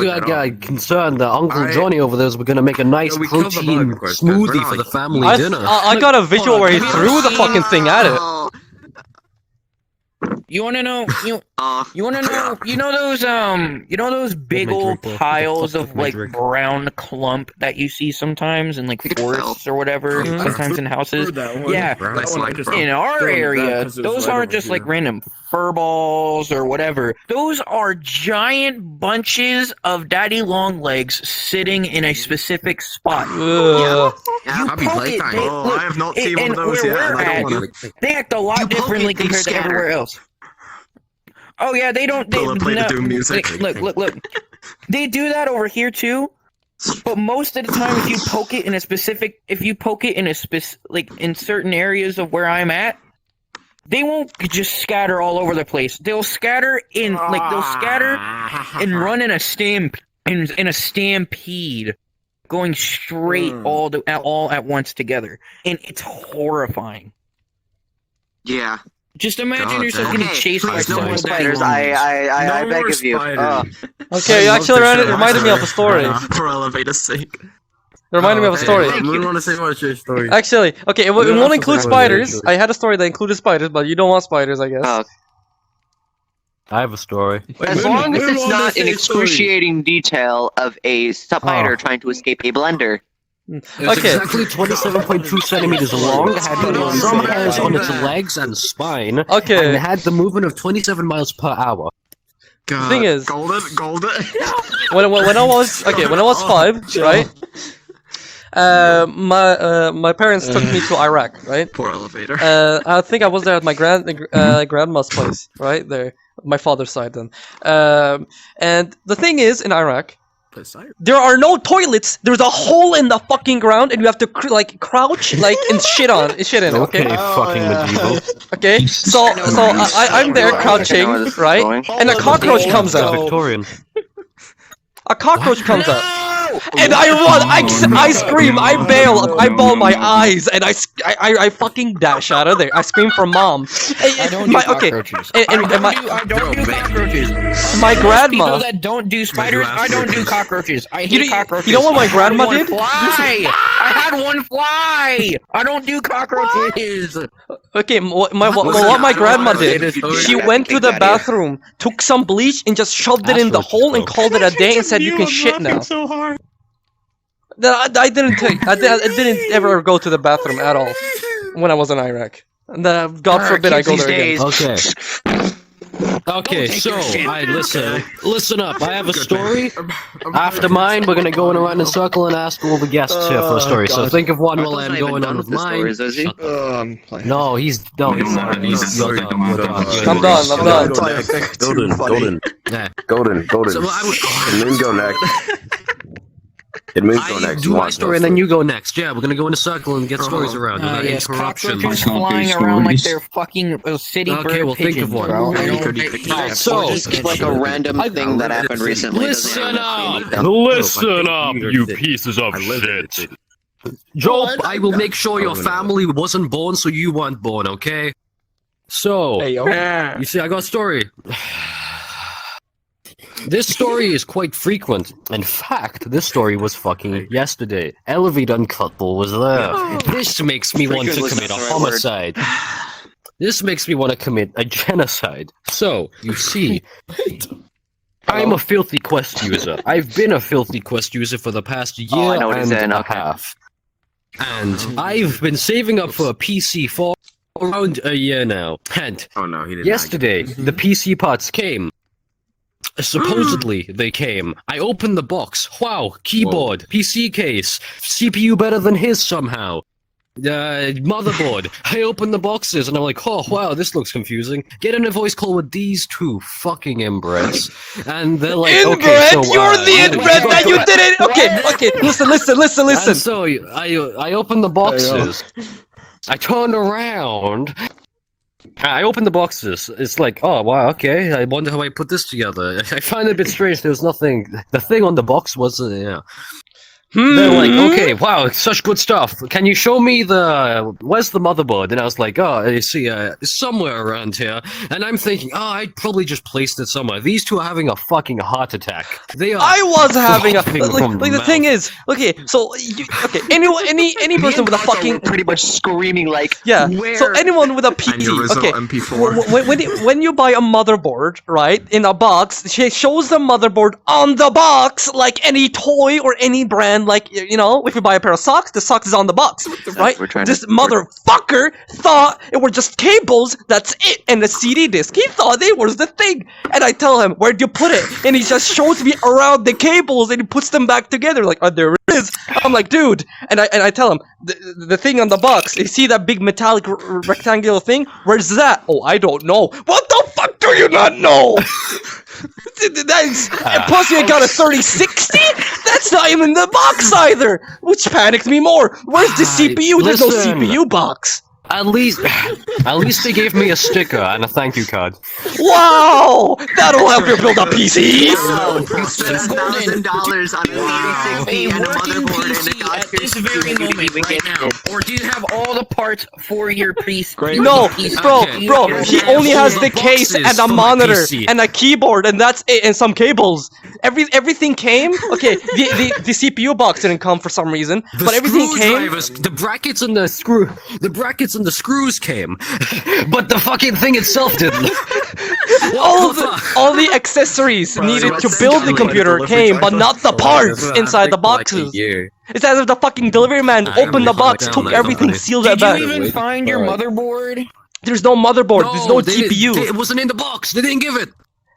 D: concerned that Uncle Johnny over there was going to make a nice protein smoothie for the family dinner.
A: I got a visual where he threw the fucking thing at it.
B: You wanna know? You wanna know? You know those big old piles of like brown clump that you see sometimes in like forests or whatever, sometimes in houses. Yeah, in our area, those aren't just like random fur balls or whatever. Those are giant bunches of daddy long legs sitting in a specific spot.
H: I have not seen one of those yet.
B: They act a lot differently compared to everywhere else. Oh yeah, they don't. Look. They do that over here too, but most of the time, if you poke it in in certain areas of where I'm at, they won't just scatter all over the place. They'll scatter and run in a stampede, going straight all at once together, and it's horrifying.
C: Yeah.
B: Just imagine yourself getting chased by
C: no spiders. I beg of you.
A: Okay, you actually reminded me of a story.
H: For elevator's sake.
A: It reminded me of a story.
I: I want to say what's your story.
A: Actually, okay, it won't include spiders. I had a story that included spiders, but you don't want spiders, I guess.
D: I have a story.
C: As long as it's not an excruciating detail of a spider trying to escape a blender.
D: It's exactly 27.2 centimeters long, had some hairs on its legs and spine, and it had the movement of 27 miles per hour.
A: The thing is,
H: golden.
A: when I was 5, right? My parents took me to Iraq, right?
H: Poor elevator.
A: I think I was there at my grandma's place, right there, my father's side then. And the thing is, in Iraq, there are no toilets. There's a hole in the fucking ground, and you have to crouch and shit in it. Okay.
D: Fucking medieval.
A: Okay. So I'm there crouching, right? And a cockroach comes out.
D: Victorian.
A: A cockroach comes out. And I run, I scream, I bawl my eyes, and I fucking dash out of there. I scream for mom.
B: I don't do cockroaches.
A: I
B: don't do cockroaches.
A: My grandma.
B: People that don't do spiders, I don't do cockroaches. I hate cockroaches.
A: You know what my grandma did?
B: I had one fly. I don't do cockroaches.
A: Okay, what my grandma did, she went to the bathroom, took some bleach, and just shoved it in the hole and called it a day and said, "You can shit now."
H: So hard.
A: I didn't ever go to the bathroom at all when I was in Iraq. God forbid I go there again.
D: Okay, so listen up. I have a story. After mine, we're gonna go around in a circle and ask all the guests here for a story. So think of one while I'm going on with mine. No, he's done.
A: I'm done.
I: Golden.
D: Yeah.
I: Golden.
D: So
I: And then go next. It moves go
D: I
I: next.
D: do
I: You
D: my
I: want
D: story and then you go next. Yeah, we're gonna go in a circle and get stories around. Without
B: Yes,
D: interruptions.
B: cockroaches
E: I can't do
B: flying around like
E: stories.
B: they're fucking city
D: Okay,
B: bird
D: well, think of
B: pigeons,
D: one.
B: bro.
I: Yeah,
B: I
I: you
B: don't-
I: could be
C: Alright,
D: So-
C: just like a random thing that happened recently.
D: Listen up!
C: Them.
D: Listen up, you pieces of
I: I lived in the
D: shit.
I: city.
D: Joe, I will make sure your
I: Oh, no.
D: family wasn't born so you weren't born, okay? So,
H: Hey, yo.
D: you see, I got a story. This story is quite frequent. In fact, this story was fucking yesterday. Elevator Uncouple was there. This makes me want to
C: Frequent was
D: commit a
C: not the right word.
D: homicide. This makes me want to commit a genocide. So, you see, I'm a filthy quest user. I've been a filthy quest user for the past year
H: I know what he's
D: and
H: in,
D: a
H: okay.
D: half. And I've been saving up for a PC for around a year now. And
I: Oh no, he did
D: yesterday, the PC parts came. Supposedly, they came. I opened the box. Wow, keyboard, PC case, CPU better than his somehow. Motherboard. I opened the boxes and I'm like, oh wow, this looks confusing. Get in a voice call with these two fucking inbreds, and they're like,
A: Inbred?
D: okay, so
A: You're the inbred that you did it! Okay, listen.
D: And so I opened the boxes. I turned around. I opened the boxes. It's like, oh wow, okay. I wonder how I put this together. I find it a bit strange. There was nothing. The thing on the box was, yeah. They're like, okay, wow, it's such good stuff. Can you show me where's the motherboard? And I was like, oh, you see, it's somewhere around here. And I'm thinking, oh, I'd probably just placed it somewhere. These two are having a fucking heart attack. They are.
A: I was having a
D: coughing from
A: like the
D: mouth.
A: thing is, okay, so any person with a fucking
H: pretty much screaming like,
A: yeah.
H: where?
A: So anyone with a PC, okay.
I: MP4.
A: When you buy a motherboard, right, in a box, she shows the motherboard on the box like any toy or any brand. Like, you know, if you buy a pair of socks, the socks is on the box, right? This motherfucker thought it were just cables. That's it, and the CD disc. He thought they was the thing. And I tell him, where'd you put it? And he just shows me around the cables, and he puts them back together. Like, oh, there it is. I'm like, dude. And I tell him the thing on the box. You see that big metallic rectangular thing? Where's that? Oh, I don't know. What the fuck do you not know? And plus you got a 3060? That's not even in the box either! Which panicked me more. Where's the CPU? There's no
D: Listen.
A: CPU box.
D: At least they gave me a sticker and a thank you card.
A: Wow! That'll help you build a PC!
C: Wow, you spent $1,000 on a 3060 and a motherboard and a
B: at this very moment right now, or do you have all the parts for your PC?
A: No,
D: Okay.
A: bro, he only has the case and a monitor and a keyboard and that's it, and some cables. Everything came. Okay, the CPU box didn't come for some reason, but everything came.
D: The brackets and the screws came, but the fucking thing itself didn't.
A: All the accessories needed to build the computer came, but not the parts inside the boxes. It's as if the fucking delivery man opened the box, took everything, sealed it
B: Did
A: back.
B: you even find your motherboard?
A: There's no motherboard. There's no GPU.
D: It wasn't in the box. They didn't give it.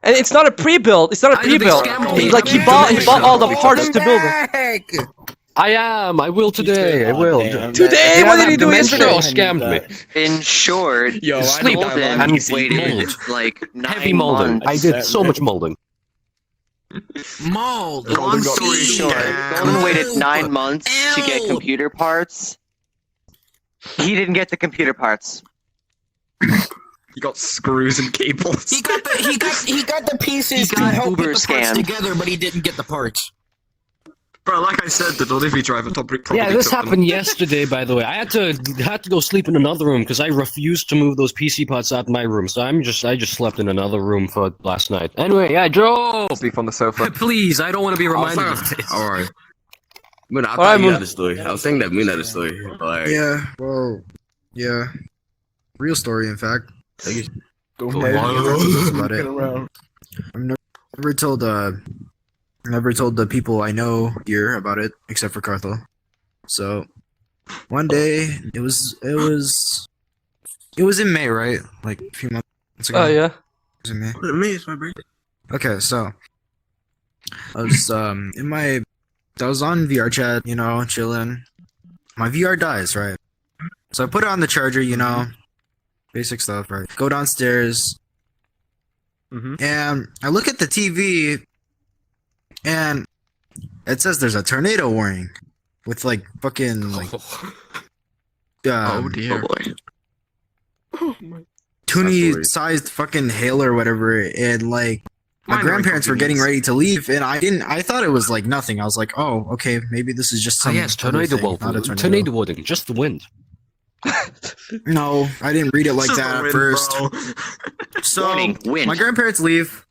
A: And it's not a pre-built. It's not a pre-built. Like he bought all the parts to build it.
D: I will today. I will.
A: Today? What did he do
D: yesterday?
A: yesterday?
D: Scammed me.
C: In short,
H: Yo, I
D: Sleep.
H: know that
D: And
C: he
D: he's
C: waited
D: mold.
C: like 9
D: Heavy molding.
C: months.
D: I did so much molding.
B: Mold.
C: Long story short, Golden waited 9 months to get
B: Ew.
C: computer parts. He didn't get the computer parts.
H: You got screws and cables.
B: He got the pieces
C: He
B: to
C: got
B: help
C: Uber
B: put the parts
C: scammed.
B: together, but he didn't get the parts.
H: Bro, like I said, the delivery driver probably
D: Yeah, this
H: took them.
D: happened yesterday. By the way, I had to go sleep in another room because I refused to move those PC parts out of my room. So I just slept in another room for last night. Anyway, yeah, Joe,
H: Sleep on the sofa.
D: please, I don't want to be reminded of this.
I: Alright. I
A: Alright,
I: thought you
A: Moon.
I: had a story. I was thinking that Moon had a story. Like,
J: Yeah, well, yeah. Real story, in fact.
H: Go
J: About it. I've never told the people I know here about it, except for Carthel. So, one day, it was in May, right? Like, a few months ago.
A: Oh yeah.
J: It was in May.
I: What it means, my birthday.
J: Okay, so I was I was on VR chat, you know, chilling. My VR dies, right? So I put it on the charger, you know, basic stuff, right? Go downstairs, and I look at the TV, and it says there's a tornado warning with like fucking like
H: Oh dear.
C: boy.
J: toonie-sized fucking hail or whatever, and like my
H: Minor
J: grandparents were getting
H: inconvenience.
J: ready to leave, and I thought it was like nothing. I was like, oh, okay, maybe this is just
D: Oh
J: some
D: yes,
J: other
D: tornado
J: thing, not a
D: warning. Tornado warning. Just the wind.
J: No, I didn't read it like
H: Just
J: that
H: the
J: at
H: wind,
J: first.
H: bro.
J: So
C: Warning, wind.
J: my grandparents leave.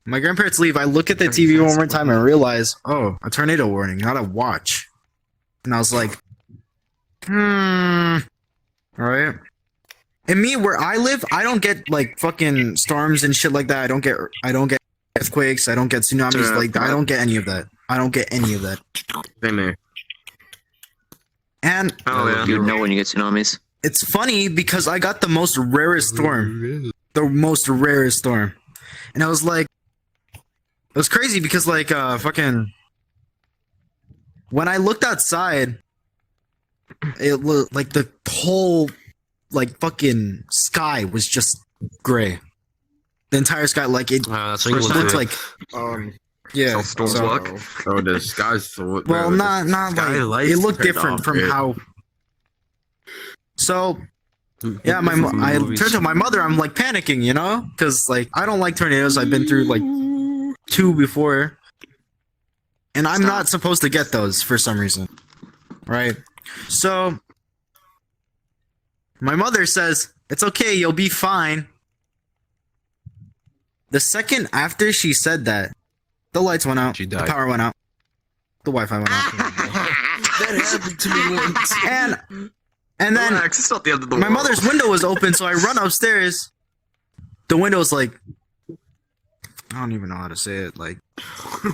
J: I look at the TV one more time and realize, oh, a tornado warning, not a watch. And I was like, all right. And me, where I live, I don't get like fucking storms and shit like that. I don't get earthquakes. I don't get tsunamis. Like I don't get any of that.
I: Same here.
J: And
H: Oh yeah.
C: You know when you get tsunamis.
J: it's funny because I got the most rarest storm. The most rarest storm. And I was like, it was crazy because like fucking when I looked outside, it looked like the whole like fucking sky was just gray. The entire sky, like it
D: That's
H: England
J: looked
H: too.
J: like yeah.
H: How storms
J: so-
H: look.
I: Oh, the sky's so.
J: Well, not like it looked different from how. So yeah, I turned to my mother. I'm like panicking, you know, because like I don't like tornadoes. I've been through like 2 before, and I'm not supposed to get those for some reason, right? So my mother says it's okay, you'll be fine. The second after she said that, the lights went out,
D: She
J: the
D: died.
J: power went out, the Wi-Fi went out,
H: That happened to me once.
J: and then
H: Relax, it's not the end of the
J: my
H: world.
J: mother's window was open, so I run upstairs. The window was like, I don't even know how to say it. Like,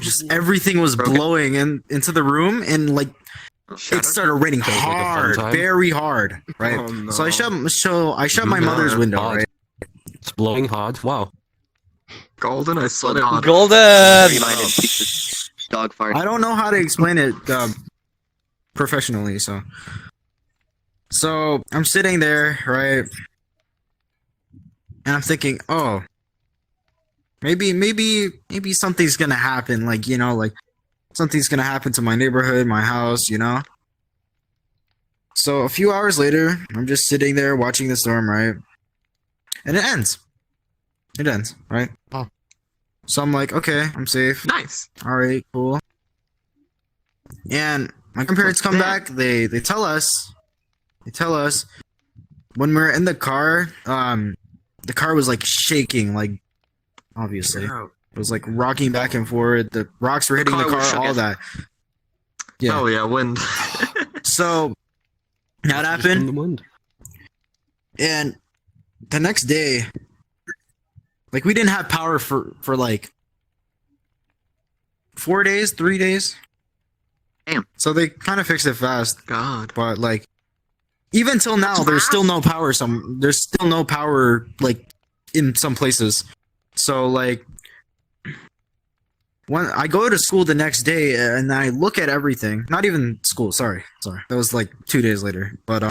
J: just everything was
H: Broken.
J: blowing into the room, and like it started raining
D: Sounds like a fun
J: hard,
D: time.
J: very hard, right?
H: Oh, no.
J: So I shut my
H: No,
J: mother's window,
D: hard.
J: right?
D: It's blowing hard. Wow.
H: Golden, I swear to God.
A: Golden.
C: Reminded piece of dog fart.
J: I don't know how to explain it professionally, so I'm sitting there, right? And I'm thinking, oh, maybe something's gonna happen, like, you know, like something's gonna happen to my neighborhood, my house, you know? So a few hours later, I'm just sitting there watching the storm, right? And it ends. It ends, right?
D: Oh.
J: So I'm like, okay, I'm safe.
H: Nice.
J: All right, cool. And my grandparents come back. They tell us when we're in the car, the car was like shaking, like obviously it was like rocking back and forth. The rocks were hitting the
H: car was
J: car, all
H: shook.
J: that. Yeah.
H: Oh yeah, wind.
J: So that
D: Just in
J: happened,
D: the wind.
J: and the next day, like we didn't have power for like 4 days, 3 days.
C: Damn.
J: So they kind of fixed it fast.
H: God.
J: But like even till now there's still no power like in some places. So like when I go to school the next day and I look at everything, not even school, sorry. That was like 2 days later. But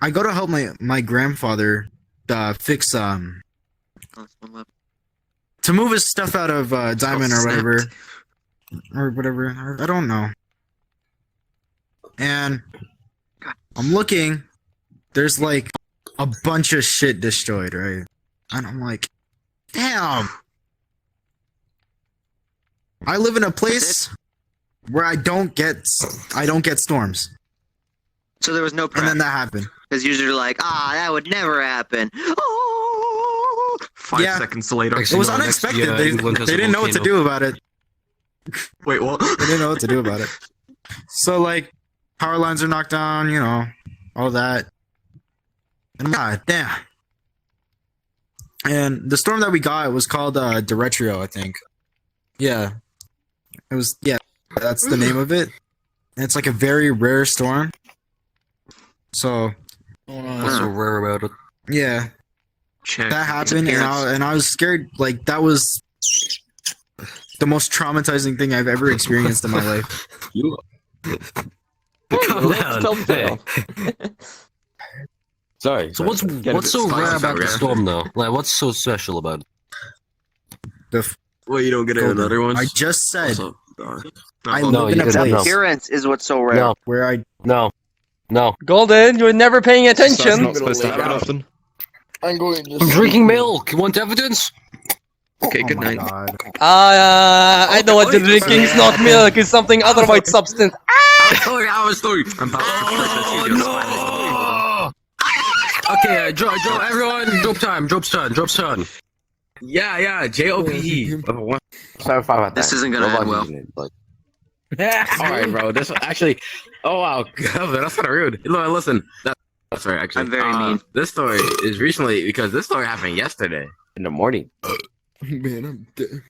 J: I go to help my grandfather fix
C: Oh, it's one left.
J: to move his stuff out of Diamond or
H: snapped.
J: whatever. I don't know. And I'm looking, there's like a bunch of shit destroyed, right? And I'm like, damn. I live in a place where I don't get storms.
C: So there was no
J: And
C: prep.
J: then that happened.
C: Because usually you're like, that would never happen. Oh!
H: 5
J: Yeah.
H: seconds later.
J: It was
D: Next
J: unexpected.
D: year,
J: They
D: England has a
J: didn't know what to
D: volcano.
J: do about it.
H: Wait, what?
J: They didn't know what to do about it. So like power lines are knocked down, you know, all that. And God damn. And the storm that we got was called Deretrio, I think. Yeah. It was that's the name of it. And it's like a very rare storm. So
D: What's so rare about it?
J: yeah,
H: Check.
J: that happened and I was scared. Like that was the most traumatizing thing I've ever experienced in my life.
D: Calm down. Hey.
I: Sorry.
D: So what's
H: Get a bit
D: so
H: spicy
D: rare
H: over
D: about the
H: here.
D: storm though? Like what's so special about it?
I: Well, you don't get another one.
J: I just said I
D: No,
J: live
D: you
J: in a
D: didn't.
J: place
D: No.
C: Appearance is what's so rare.
D: No.
J: where I
D: No. No.
A: Golden, you're never paying attention.
I: not supposed to happen
E: often.
B: I'm going to
D: I'm drinking milk. You want evidence?
E: Okay,
J: oh
E: good
J: my
E: night.
J: God.
A: I know what you're drinking. It's not milk. It's something other white substance.
I: Our story.
E: I'm about to
D: Oh, no! Okay, Joe, everyone, drop time.
I: Yeah, JOPE.
C: This isn't gonna end well.
I: Alright, bro. This actually. Oh wow, that's kind of rude. Look, listen. That's right. Actually,
C: I'm very mean.
I: This story is recently because this story happened yesterday in the morning.
B: Man, I'm dead.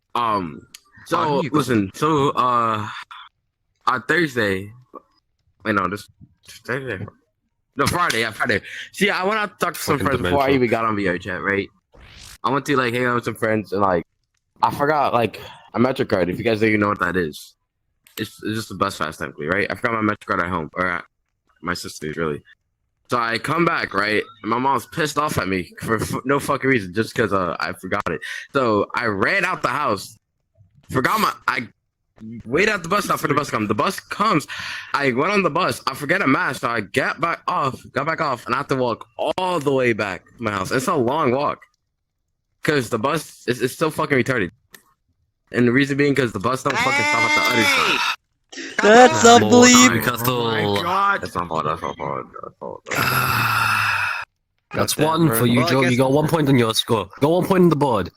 I: So listen. So on Thursday. Wait, no, this Thursday. No, Friday. Yeah, Friday. See, I went out to talk to some friends before I even got on VR chat. Right. I went to like hang out with some friends and like I forgot like a MetroCard. If you guys don't even know what that is. It's just a bus pass technically, right? I forgot my MetroCard at home, or at my sister's, really. So I come back, right? And my mom's pissed off at me for no fucking reason, just because I forgot it. So I ran out the house, I waited at the bus stop for the bus to come. The bus comes, I went on the bus, I forget a mask, so I got back off, and I have to walk all the way back to my house. It's a long walk, because the bus is so fucking retarded. And the reason being because the bus don't fucking stop at the other side.
A: That's a bleep.
I: That's not fault.
D: That's one for you, Joe. You got 1 point on your score. Got 1 point on the board.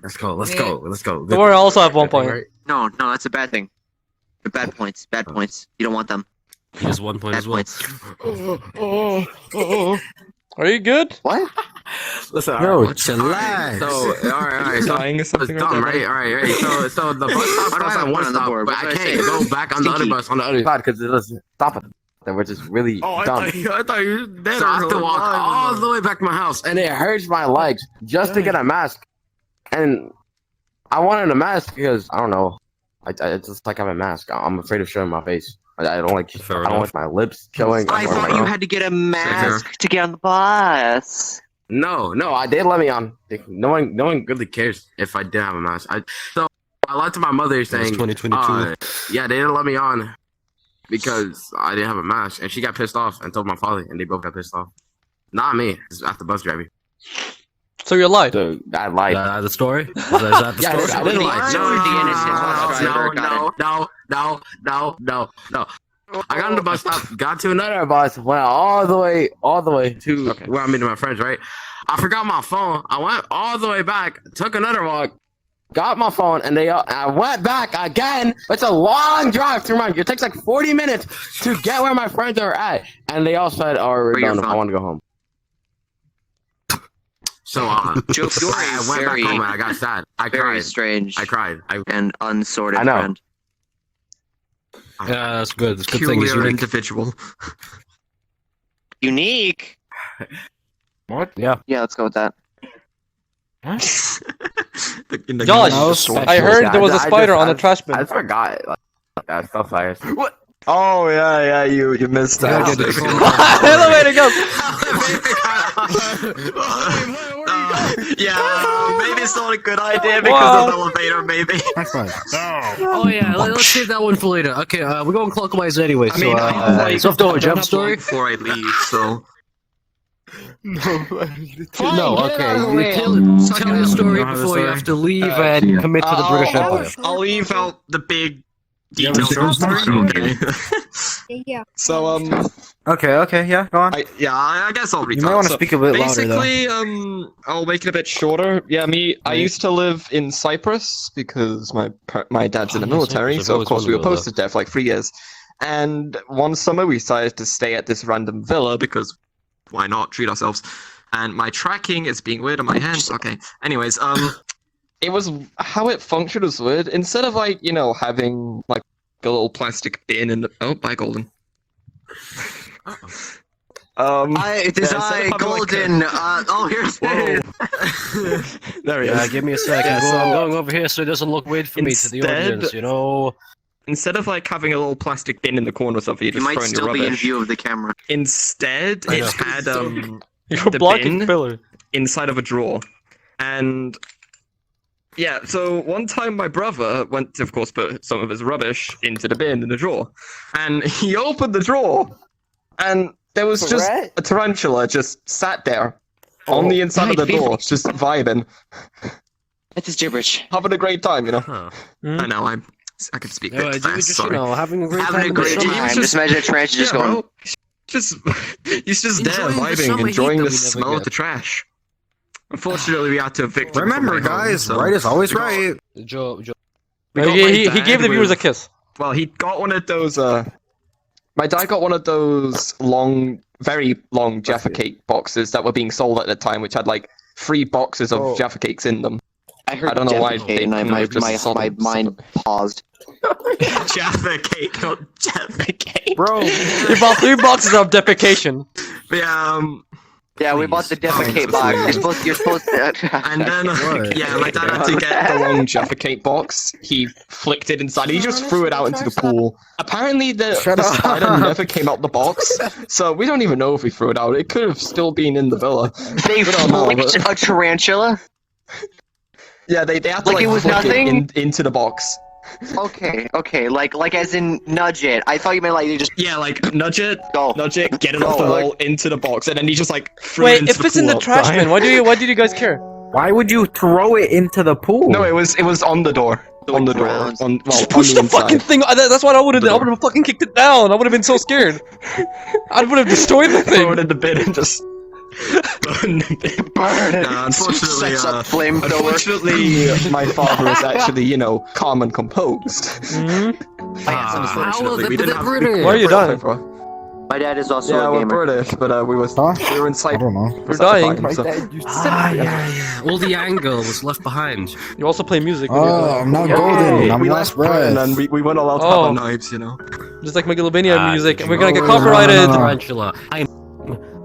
I: Let's go.
A: Don't worry, I also have 1 point.
C: No, that's a bad thing. They're bad points. Bad points. You don't want them.
D: He has 1 point
C: Bad
D: as well.
C: points.
A: Are you good?
C: What?
I: Listen,
J: Yo,
I: alright.
J: chillax.
I: So, alright. So,
E: Dying or something
I: it's dumb, right? Alright. So the bus stop stops at one stop, but I can't go back on the other bus on the other side because it doesn't stop it. Which is really dumb.
E: I thought you were dead.
I: So I have to walk all the way back to my house, and it hurts my legs just to get a mask. And I wanted a mask because I don't know. It's just like having a mask. I'm afraid of showing my face. I don't like my lips showing.
C: I thought you had to get a mask to get on the bus.
I: No, I did let me on. No one really cares if I didn't have a mask. So I lied to my mother saying,
D: 2022.
I: yeah, they didn't let me on because I didn't have a mask, and she got pissed off and told my father, and they both got pissed off. Not me. It's after bus driving.
A: So you lied.
I: So I lied.
D: The story? Is that the story?
I: I didn't lie. No. I got on the bus stop, got to another bus, went all the way to where I'm meeting my friends, right? I forgot my phone. I went all the way back, took another walk, got my phone, and I went back again. It's a long drive to remind you. It takes like 40 minutes to get where my friends are at. And they all said, oh, we're done. I want to go home. So,
C: Joe,
I: I went back home and I got sad. I cried.
C: Very strange.
I: I cried.
C: And unsorted
I: I know.
C: friend.
D: Yeah, that's good. That's a good thing. He's
E: Peculiar
D: unique.
E: individual.
C: Unique.
D: What? Yeah.
C: Yeah, let's go with that.
A: Josh, I heard there was a spider on the trash bin.
I: I forgot. I felt fire.
H: What? Oh yeah, you missed that.
A: Elevator
H: Yeah, maybe it's not a good idea because of the elevator. Maybe.
D: Oh yeah, let's save that one for later. Okay, we're going clockwise anyway.
E: I mean, I
D: So do a jump
E: have
D: story.
E: one before I leave, so.
D: No, okay. Tell the story before you have to leave and commit to the British Empire.
H: I'll leave out the big
D: You have a
H: details.
D: short
H: Okay.
G: Yeah.
H: So
J: Okay, yeah, go on.
H: I guess I'll read.
J: You might want to speak a bit louder, though.
H: Basically, I'll make it a bit shorter. Yeah, I used to live in Cyprus because my dad's in the military,
D: Cyprus,
H: so
D: I've
H: of course
D: always
H: we were
D: wondered
H: posted there for like 3 years. And one summer we decided to stay at this random villa because why not treat ourselves? And my tracking is being weird on my hands. Okay. Anyways, it was how it functioned was weird. Instead of like having like a little plastic bin in the bye Golden.
C: Golden. Here's
H: There he is.
D: Give me a second. I'm going over here so it doesn't look weird for me to the
H: Instead-
D: audience. You know.
H: Instead of like having a little plastic bin in the corner or something, you
C: You
H: just
C: might
H: throw in your
C: still be in
H: rubbish.
C: view of the camera.
H: Instead,
D: I
H: it
D: know.
H: had
A: You're
H: the
A: blocking
H: bin
A: filler.
H: inside of a drawer, and Yeah, so one time my brother went to, of course, put some of his rubbish into the bin in the drawer. And he opened the drawer, and there was just a tarantula just sat there on the inside of the door, just vibing.
C: That's just gibberish.
H: Having a great time, you know?
E: Huh.
H: I know, I can speak
D: Yeah,
H: it
D: you were
H: fast,
D: just,
H: sorry.
D: having a great
C: Having a
D: time.
C: great time. Just imagine a tarantula just going.
H: Bro. He's just there
D: Enjoying the
H: vibing,
D: summer heat
H: enjoying
D: that
H: the
D: we never
H: smell of
D: get.
H: the trash. Unfortunately, we had to evict him
J: Remember,
H: from my home,
J: guys,
H: so
J: right is always
H: we got-
J: right.
D: Joe.
H: we got my
A: He
H: dad
A: gave the viewers a
H: with-
A: kiss.
H: Well, he got one of those. My dad got one of those very long Jaffa cake boxes that were being sold at the time, which had like 3 boxes of Jaffa cakes in them.
C: I heard
H: I don't know why
C: Jaffa
H: they
C: cake, and
H: couldn't have just sold
C: my
H: them
C: mind paused.
H: Jaffa cake, not Jaffa cake.
J: Bro,
A: He bought 3 boxes of defecation.
H: But yeah,
C: Yeah, we bought the Jaffa
H: Please.
C: cake box. You're supposed to.
H: and then
J: What?
H: yeah, my dad had to get the long Jaffa cake box. He flicked it inside. He just threw it out into the pool. Apparently, the
J: Shut up.
H: spider never came out the box, so we don't even know if we threw it out. It could have still been in the villa.
C: They
H: We don't know,
C: flicked a tarantula.
H: Yeah, they had to
C: Like
H: like
C: it was
H: flick
C: nothing?
H: into the box.
C: Okay, like as in nudge it. I thought you meant like they just
H: Yeah, like nudge it,
C: go.
H: get it off the wall into the box, and then he just like threw it
A: Wait,
H: into
A: if
H: the
A: it's in the
H: pool
A: trash
H: outside.
A: bin, why did you guys care?
B: Why would you throw it into the pool?
H: No, it was on the door. On the door.
C: ground.
H: On
A: Just
H: on
A: push the
H: inside.
A: fucking thing. That's what I would have
H: The
A: done. I
H: door.
A: would have fucking kicked it down. I would have been so scared. I would have destroyed the
H: Throw
A: thing.
H: it in the bin and just burn the bin.
C: Burn it.
H: Nah, unfortunately,
C: Sets up flamethrower.
H: unfortunately, my father was actually, calm and composed. Unfortunately, we didn't have.
A: Why are you dying?
C: My dad is also
H: Yeah,
C: a
H: we're
C: gamer.
H: British, but we were inside.
J: I don't know.
A: We're dying.
D: All the anger was left behind.
A: You also play music.
J: Oh, I'm not
H: Yeah,
J: golden. I'm
H: we
J: last
H: left Britain
J: breath.
H: and we weren't allowed to
A: Oh.
H: have our knives,
A: Just like Megalobania music, and we're gonna get
J: no, no, no,
A: copyrighted.
J: no.
D: Tarantula.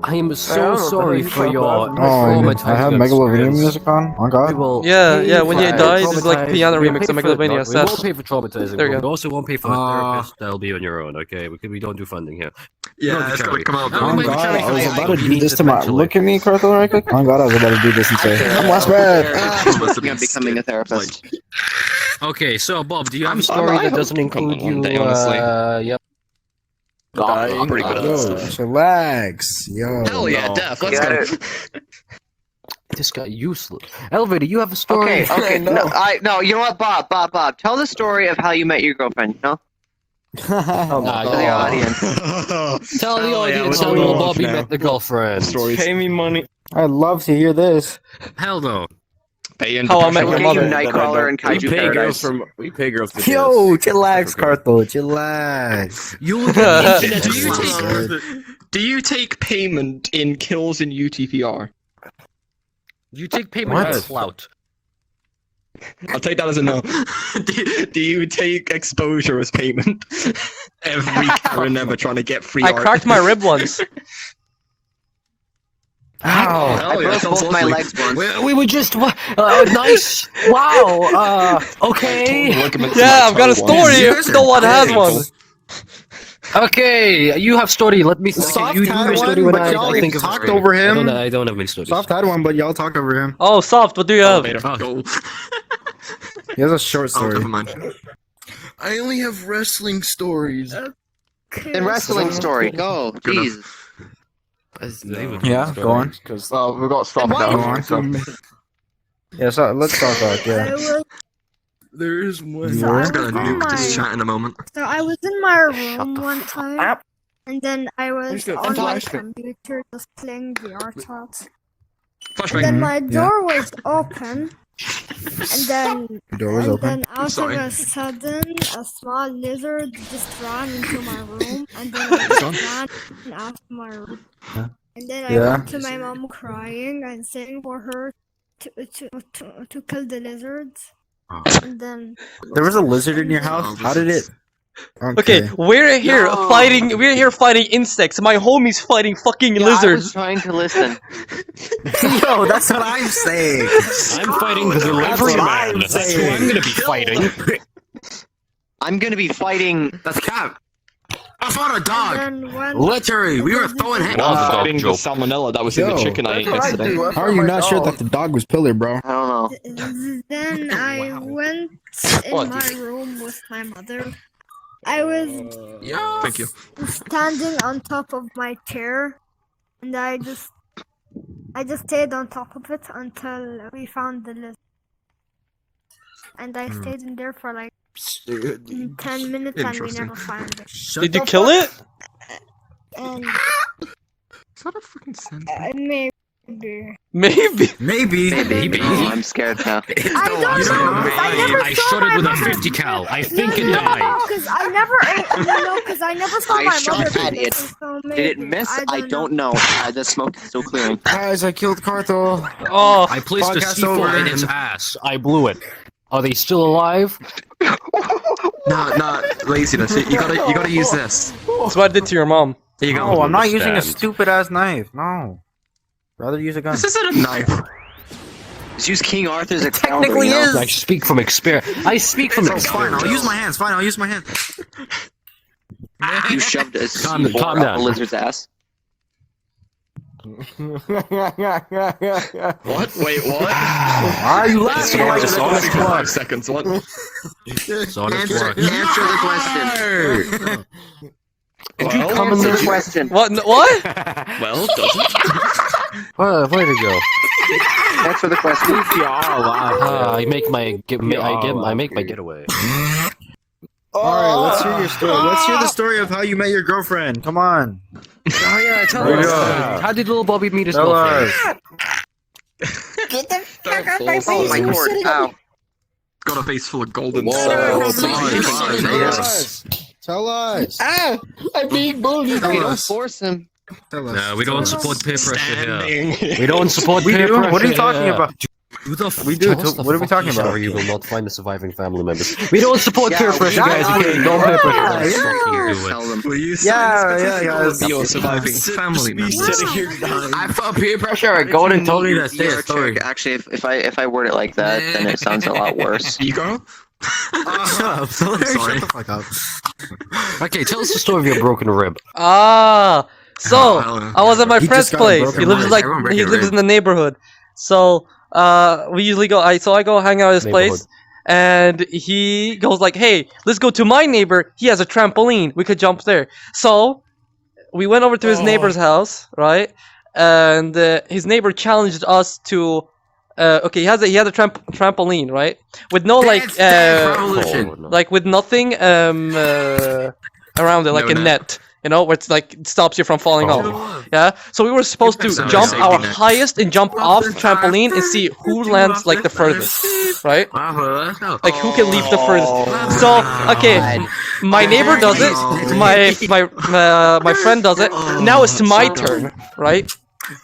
D: I am so sorry for your
J: Oh,
D: traumatizing
J: I have Megalovania
D: experience.
J: music on. Oh
D: We
J: God.
D: will
A: Yeah,
D: pay
A: yeah, when
D: for
A: you
D: the
A: die, there's like
D: traumatized-
A: piano
D: we'll
A: remix
D: pay
A: of
D: for
A: Megalobania.
D: it. We won't
A: Sad.
D: pay for traumatizing.
A: There you
D: We
A: go.
D: also won't pay for a therapist. That'll be on your own, okay? We don't do funding here.
H: Yeah, it's gonna come out.
D: No,
J: Oh
D: maybe
J: God,
D: try
J: I was
D: to-
J: about to
D: you
J: do
D: need
J: this
D: it
J: to my.
D: eventually.
J: Look at me, Carthel, right quick. Oh God, I was about to do this and say, I'm last breath.
H: supposed to
C: I'm becoming a therapist.
D: Okay, so Bob, do you have a
H: I'm-
D: story
H: I
D: that
H: hope
D: doesn't
H: to come
D: include
H: one
D: you?
H: day, honestly.
D: Yep.
H: I'm pretty good at that
J: Yo,
H: stuff.
J: relax. Yo.
H: Hell yeah, Def, let's go.
D: This guy useless. Elevator, you have a story.
C: Okay. No, you know what, Bob. Tell the story of how you met your girlfriend. You know,
D: Nah,
C: to the audience.
D: Tell the
E: Hell yeah,
D: audience
E: we're
D: how
E: going
D: little
E: off
D: Bobby
E: now.
D: met the girlfriend.
E: Stories. Pay me money.
J: I'd love to hear this.
D: Hell no.
A: How I met your
C: We'll get
A: mother.
C: you Nightcrawler and Kaiju Paradise.
E: We pay girls to
J: Yo, chillax, Carthel, chillax.
D: You
H: Do you take payment in kills in UTPR?
D: You take payment
J: What?
D: as clout.
H: I'll take that as a no. do you take exposure as payment? Every Karen ever trying to get free
A: I
H: art.
A: cracked my rib once.
C: I
H: Hell yeah,
C: broke
H: sounds
C: both my
H: lovely.
C: legs once.
D: We were just nice. Wow. Okay.
A: Yeah, I've got a story. If no one has one.
D: Okay. You have story. Let me.
J: Soft
D: You do
J: had
D: your
J: one,
D: story when
J: but
D: I
J: y'all
D: think of a
J: talked
D: story.
J: over him.
D: I don't have many stories.
J: Soft had one, but y'all talked over him.
A: Oh, Soft, what do you have?
H: Go.
J: He has a short
H: Oh,
J: story.
H: never mind.
E: I only have wrestling stories.
C: In wrestling story, go. Jeez.
J: Yeah, go on.
H: Because we've got stuff
J: Go
H: down.
J: on.
H: So.
J: Yeah, so let's talk about
K: I
J: yeah.
K: was,
E: There is one.
K: so
H: I'm
K: I
H: just
K: was
H: gonna
K: in
H: nuke this
K: my
H: chat in a moment.
K: so I was in my room one time, and then I was on my computer just playing VR chat. And then my door was open, and then
J: Door was open.
K: out
H: Sorry.
K: of a sudden, a small lizard just ran into my room, and then I just ran out of my room. And then I
J: Yeah.
K: went to my mom crying and saying for her to kill the lizards. And then
J: There was a lizard in your house. How did it?
A: Okay, we're here
C: No.
A: fighting. We're here fighting insects. My homie's fighting fucking
C: Yeah, I was
A: lizards.
C: trying to listen.
J: Yo, that's what I'm saying.
D: I'm fighting the delivery man. That's who I'm gonna be fighting.
C: I'm gonna be fighting.
I: That's Cap. I fought a dog.
K: and then when
I: Literally, we were throwing hands.
H: Well,
D: Dog
H: fighting the
D: joke.
H: salmonella that was in the
J: Yo,
H: chicken I ate yesterday.
J: How are you not sure that the dog was Pillar, bro?
C: I don't know.
K: then I went in my room with my mother. I was
H: Thank you.
K: standing on top of my chair, and I just stayed on top of it until we found the list. And I stayed in there for like 10 minutes and we never found it.
A: Did you kill it?
K: And
H: Is that a freaking sentence?
K: maybe.
A: Maybe.
C: Oh, I'm scared now.
K: I don't know. 'Cause I never
D: I
K: saw
D: shot
K: my
D: it with a
K: mother.
D: 50 cal. I think it
K: No,
D: died.
K: because I never saw
C: I
K: my
C: shot
K: mother.
C: at
K: do
C: it.
K: this, so
C: Did it
K: maybe.
C: miss? I don't know. The smoke is still clearing.
J: Guys, I killed Carthel.
A: Oh,
D: I placed a
J: Podcast
D: C4
J: over.
D: in its ass. I blew it. Are they still alive?
H: Nah, laziness. You gotta use this.
A: that's what I did to your mom.
H: There you go.
J: No, I'm not using a
D: understand.
J: stupid ass knife. No. Rather use a gun.
H: This isn't a knife.
C: Just use King Arthur's
J: technically is.
D: I speak from experience. I speak from
J: Fine,
D: experience.
J: I'll use my hands. Fine, I'll use my hands.
C: You shoved a
D: Calm
C: C4 up
D: down.
C: a lizard's ass.
H: What? Wait, what?
J: Why are you laughing?
H: Sorry,
J: Like
H: just
J: this?
H: only 5 seconds. What?
C: Answer the question.
D: Did you come in
C: Answer
D: there?
C: the question.
A: What? What?
H: Well, doesn't.
D: Where'd it go?
C: Answer the question.
D: I make my getaway.
J: Alright, let's hear your story. Let's hear the story of how you met your girlfriend. Come on.
D: Oh yeah, tell
J: There you
D: us.
J: go.
D: How did little Bobby meet his
J: Tell
D: girlfriend?
J: us.
K: Get the fuck off my face!
C: Oh my
K: You're
C: cord.
K: sitting
C: Ow.
H: Got a face full of golden
J: Whoa,
H: stars.
J: Tell us.
C: Ah! I'm being bullied.
J: Tell
C: Don't
J: us.
C: force him.
J: Tell us.
D: No, we don't support peer pressure here.
H: Standing.
D: We don't support
J: We
D: peer
J: do?
D: pressure.
J: What are you talking
D: here.
J: about?
D: Who the f-
J: We do.
D: tell us the
J: What are we talking
D: fucking
J: about?
D: story, you will not find the surviving family members. We don't support
C: Yeah,
D: peer pressure,
C: we-
D: guys.
J: Yeah,
D: We don't peer pressure.
J: yeah,
D: Let's fucking
J: yeah.
D: do it.
C: Tell them.
H: Will you
J: Yeah, guys.
H: Your surviving family members.
I: I felt peer pressure. Golden told me to say a
C: Your
I: story.
C: trick, actually, if I word it like that, then it sounds a lot worse.
H: You go.
J: Shut up.
H: Sorry.
J: Shut the fuck up.
D: Okay, tell us the story of your broken rib.
A: Ah. So
H: Oh,
A: I was at my
J: He
A: friend's
J: just got a
A: place.
J: broken
A: He lives
J: rib.
A: like
H: Everyone
A: he
H: break a
A: lives
H: rib.
A: in the neighborhood. So we usually go. I go hang out at his place, and he goes like, "Hey, let's go to my neighbor. He has a trampoline. We could jump there." So we went over to his neighbor's house, right? And his neighbor challenged us to. Okay, he had a trampoline, right? With no like with nothing around it, like
H: No
A: a
H: net.
A: net. You know, where it's like it stops you from falling off. Yeah. So we were supposed to
H: Sounds
A: jump
H: like
A: our
H: safety net.
A: highest and jump off the trampoline and see who lands like the furthest, right? Like who can leap the furthest. So okay, my neighbor does it. My friend does it. Now it's my turn, right?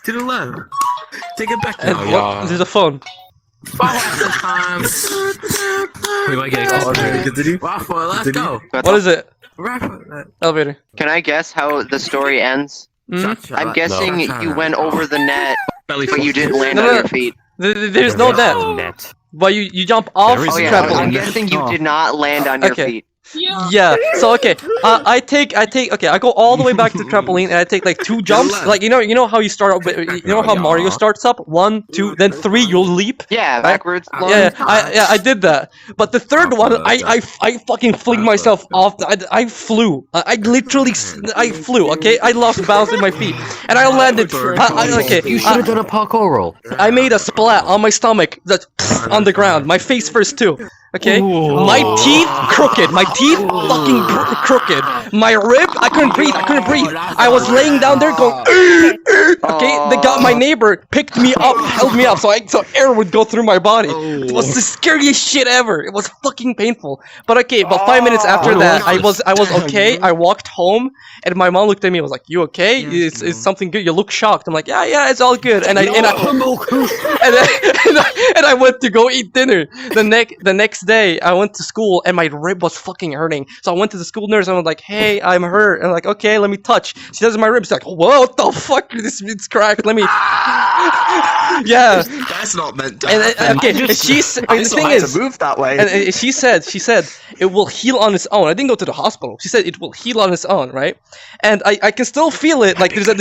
H: To the left. Take it back
A: And
H: now.
A: what? There's a phone.
D: We might get
I: Let's go.
A: What is it? Elevator.
C: Can I guess how the story ends?
A: Hmm?
C: I'm guessing you went over the net,
H: Belly
C: but you didn't land
A: No,
C: on
A: no,
C: your
A: no.
C: feet.
A: There's no net. But you jump off
D: There
A: the
D: is
C: Oh
D: no
C: yeah,
D: net.
C: I'm
A: trampoline.
C: guessing you did not land on your
A: Okay.
C: feet.
A: Yeah. So okay, I go all the way back to the trampoline and I take like 2 jumps. Like you know how you start up. You know how Mario starts up 1, 2, then 3. You'll leap.
C: Yeah, backwards.
A: Yeah, I did that. But the third one, I fucking fling myself off. I flew. I literally I flew. Okay, I lost balance in my feet, and I landed.
D: You should have done a parkour roll.
A: I made a splat on my stomach. That's on the ground. My face first too. Okay, my teeth crooked. My teeth fucking crooked. My rib, I couldn't breathe. I was laying down there going. Okay, my neighbor picked me up, held me up, so air would go through my body. It was the scariest shit ever. It was fucking painful. But okay, about 5 minutes after that, I was okay. I walked home, and my mom looked at me and was like, "You okay? Is something good? You look shocked." I'm like, "Yeah, it's all good." And I went to go eat dinner. The next day, I went to school and my rib was fucking hurting. So I went to the school nurse and I was like, "Hey, I'm hurt." And I'm like, "Okay, let me touch." She does my rib. She's like, "What the fuck? It's cracked. Let me." Yeah.
H: That's not meant to
A: And
H: happen.
A: okay, and the thing is,
H: move that way.
A: and she said it will heal on its own. I didn't go to the hospital. She said it will heal on its own, right? And I can still feel it. Like there's like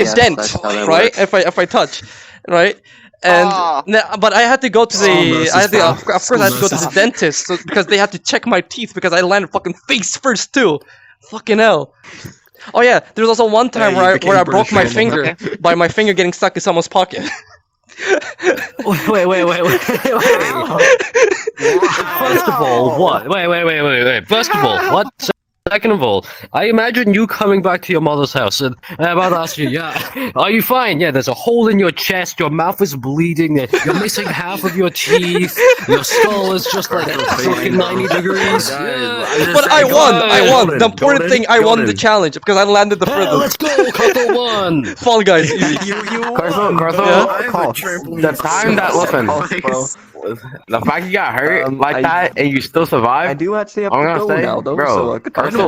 A: a
C: Yes,
A: dent,
C: that's how that
A: right?
C: works.
A: If I touch, right? And
C: Oh.
A: but I had to go to the. I had to, of course, I had to go to the
E: School
A: dentist because they had to check my teeth because I landed fucking face first too. Fucking hell. Oh yeah, there's also one time
E: you
A: where I
E: became
A: broke my
E: British
A: finger by my finger getting stuck in someone's pocket.
D: Wait. First of all, what? Wait. First of all, what? Second of all, I imagine you coming back to your mother's house and I'm about to ask you, yeah, are you fine? Yeah, there's a hole in your chest, your mouth is bleeding, you're missing half of your teeth, your skull is just like fucking 90 degrees. Yeah.
A: But I won! The important thing, I won the challenge because I landed the
D: Hey,
A: furthest.
D: let's go, Couple one!
A: Fall Guys, easy.
I: Carthel, the time that the fact you got hurt like that and you still survived.
H: I do actually have
I: I'm
H: to
I: gonna
H: go
I: say,
H: now, though.
I: bro,
H: So,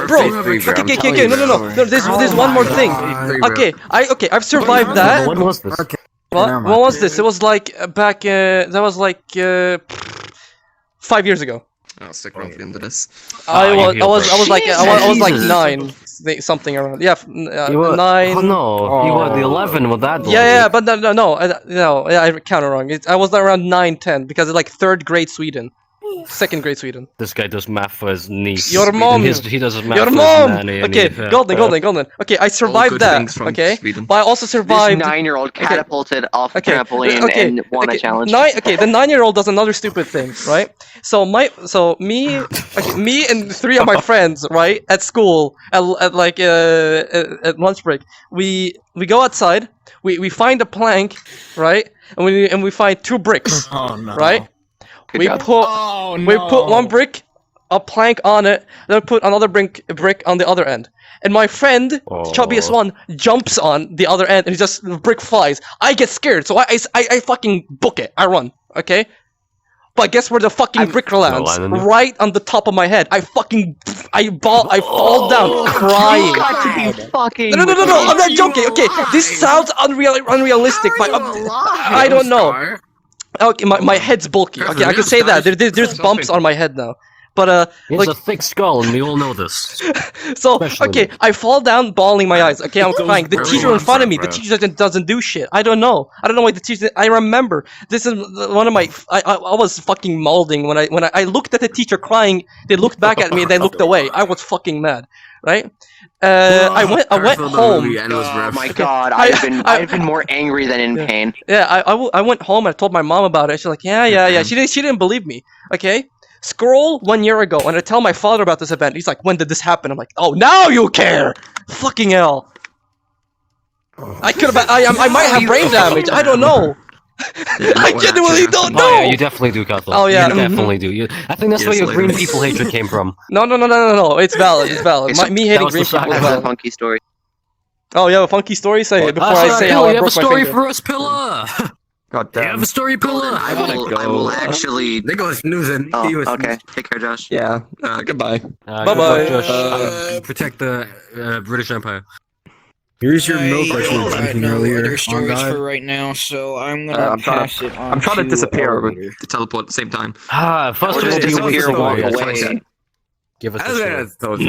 A: Bro, okay, no. There's one more thing. Okay, I've survived that.
D: When was this?
A: What was this? It was like back. That was like 5 years ago.
H: I'll stick around for the end of this.
A: I was like
D: Jesus.
A: 9, something around. Yeah,
D: You were,
A: 9.
D: Oh no, you were the 11 with that.
A: Yeah, but no, I counted wrong. I was around 9, 10 because it's like 3rd grade Sweden, 2nd grade Sweden.
D: This guy does math for his niece.
A: Your mom.
D: He does his math
A: Your
D: for
A: mom.
D: his nanny.
A: Okay, golden. Okay, I survived
H: good
A: that.
H: things from
A: Okay,
H: Sweden.
A: but I also
C: This
A: survived.
C: 9-year-old catapulted off a
A: Okay,
C: trampoline
A: okay,
C: and won
A: okay,
C: a challenge.
A: The 9-year-old does another stupid thing, right? So me and 3 of my friends, right, at school, at lunch break, we go outside, we find a plank, right, and we find 2 bricks, right? We put one brick, a plank on it, then put another brick on the other end. And my friend, chubbiest one, jumps on the other end, and the brick flies. I get scared, so I fucking book it. I run, okay? But guess where the fucking brick lands? Right on the top of my head. I fall down crying.
C: You got to be fucking.
A: No, I'm not joking. Okay, this sounds unrealistic, but I don't know. Okay, my head's bulky. Okay, I can say that. There's bumps on my head now. But
D: He has a thick skull, and we all know this.
A: So okay, I fall down, bawling my eyes. Okay, I'm crying. The teacher in front of me, the teacher doesn't do shit. I don't know why the teacher. I remember this is one of my. I was fucking molding when I looked at the teacher crying. They looked back at me and they looked away. I was fucking mad, right? I went home.
C: Oh my god, I've been more angry than in pain.
A: Yeah, I went home and I told my mom about it. She's like, yeah. She didn't believe me. Okay. Scroll 1 year ago, and I tell my father about this event. He's like, "When did this happen?" I'm like, "Oh, now you care!" Fucking hell! I could have. I might have brain damage. I don't know. I genuinely don't know.
D: Oh yeah, you definitely do, Cathal.
A: Oh yeah,
D: you definitely do. I think that's where your green people hatred came from.
A: No. It's valid. It's valid. Me hating green people is
C: That's a
A: valid.
C: funky story.
A: Oh, you have a funky story? Say it before I say how I broke my finger.
D: You have a story for us, Pillar.
H: God damn.
D: You have a story, Pillar.
C: I will actually.
E: They go snoozing.
C: Oh, okay. Take care, Josh.
H: Yeah. Goodbye.
A: Bye-bye.
D: Josh. Protect the British Empire.
J: Here's your milk I
B: I
J: was
B: got
J: drinking
B: no
J: earlier.
B: other stories
J: God.
B: for right now, so I'm gonna
H: I'm trying
B: pass it on.
H: I'm trying to disappear
B: Elevator.
H: to teleport at the same time.
D: First
C: Or
D: of all,
C: just
D: give us the
C: disappear, walk
D: story.
C: away.
D: Give us the story.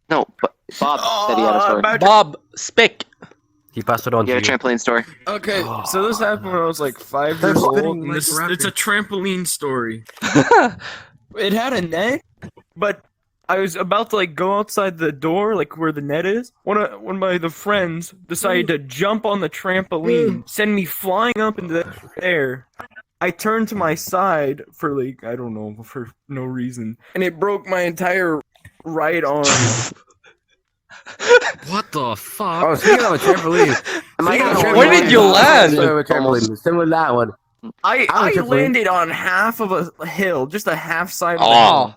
C: No, but Bob said he had a story.
A: Bob, spick.
D: He passed it on
C: You
D: to
C: had a
D: you.
C: trampoline story.
E: Okay, so this happened when I was like 5 years old. And it's a trampoline story. It had a net, but I was about to like go outside the door, like where the net is. One of the friends decided to jump on the trampoline, send me flying up into the air. I turned to my side for like I don't know for no reason, and it broke my entire right arm.
D: What the fuck?
I: Oh, speaking of a trampoline.
A: Where did you land?
I: Similar to that one.
E: I landed on half of a hill, just a half side of the
A: Oh.
E: hill.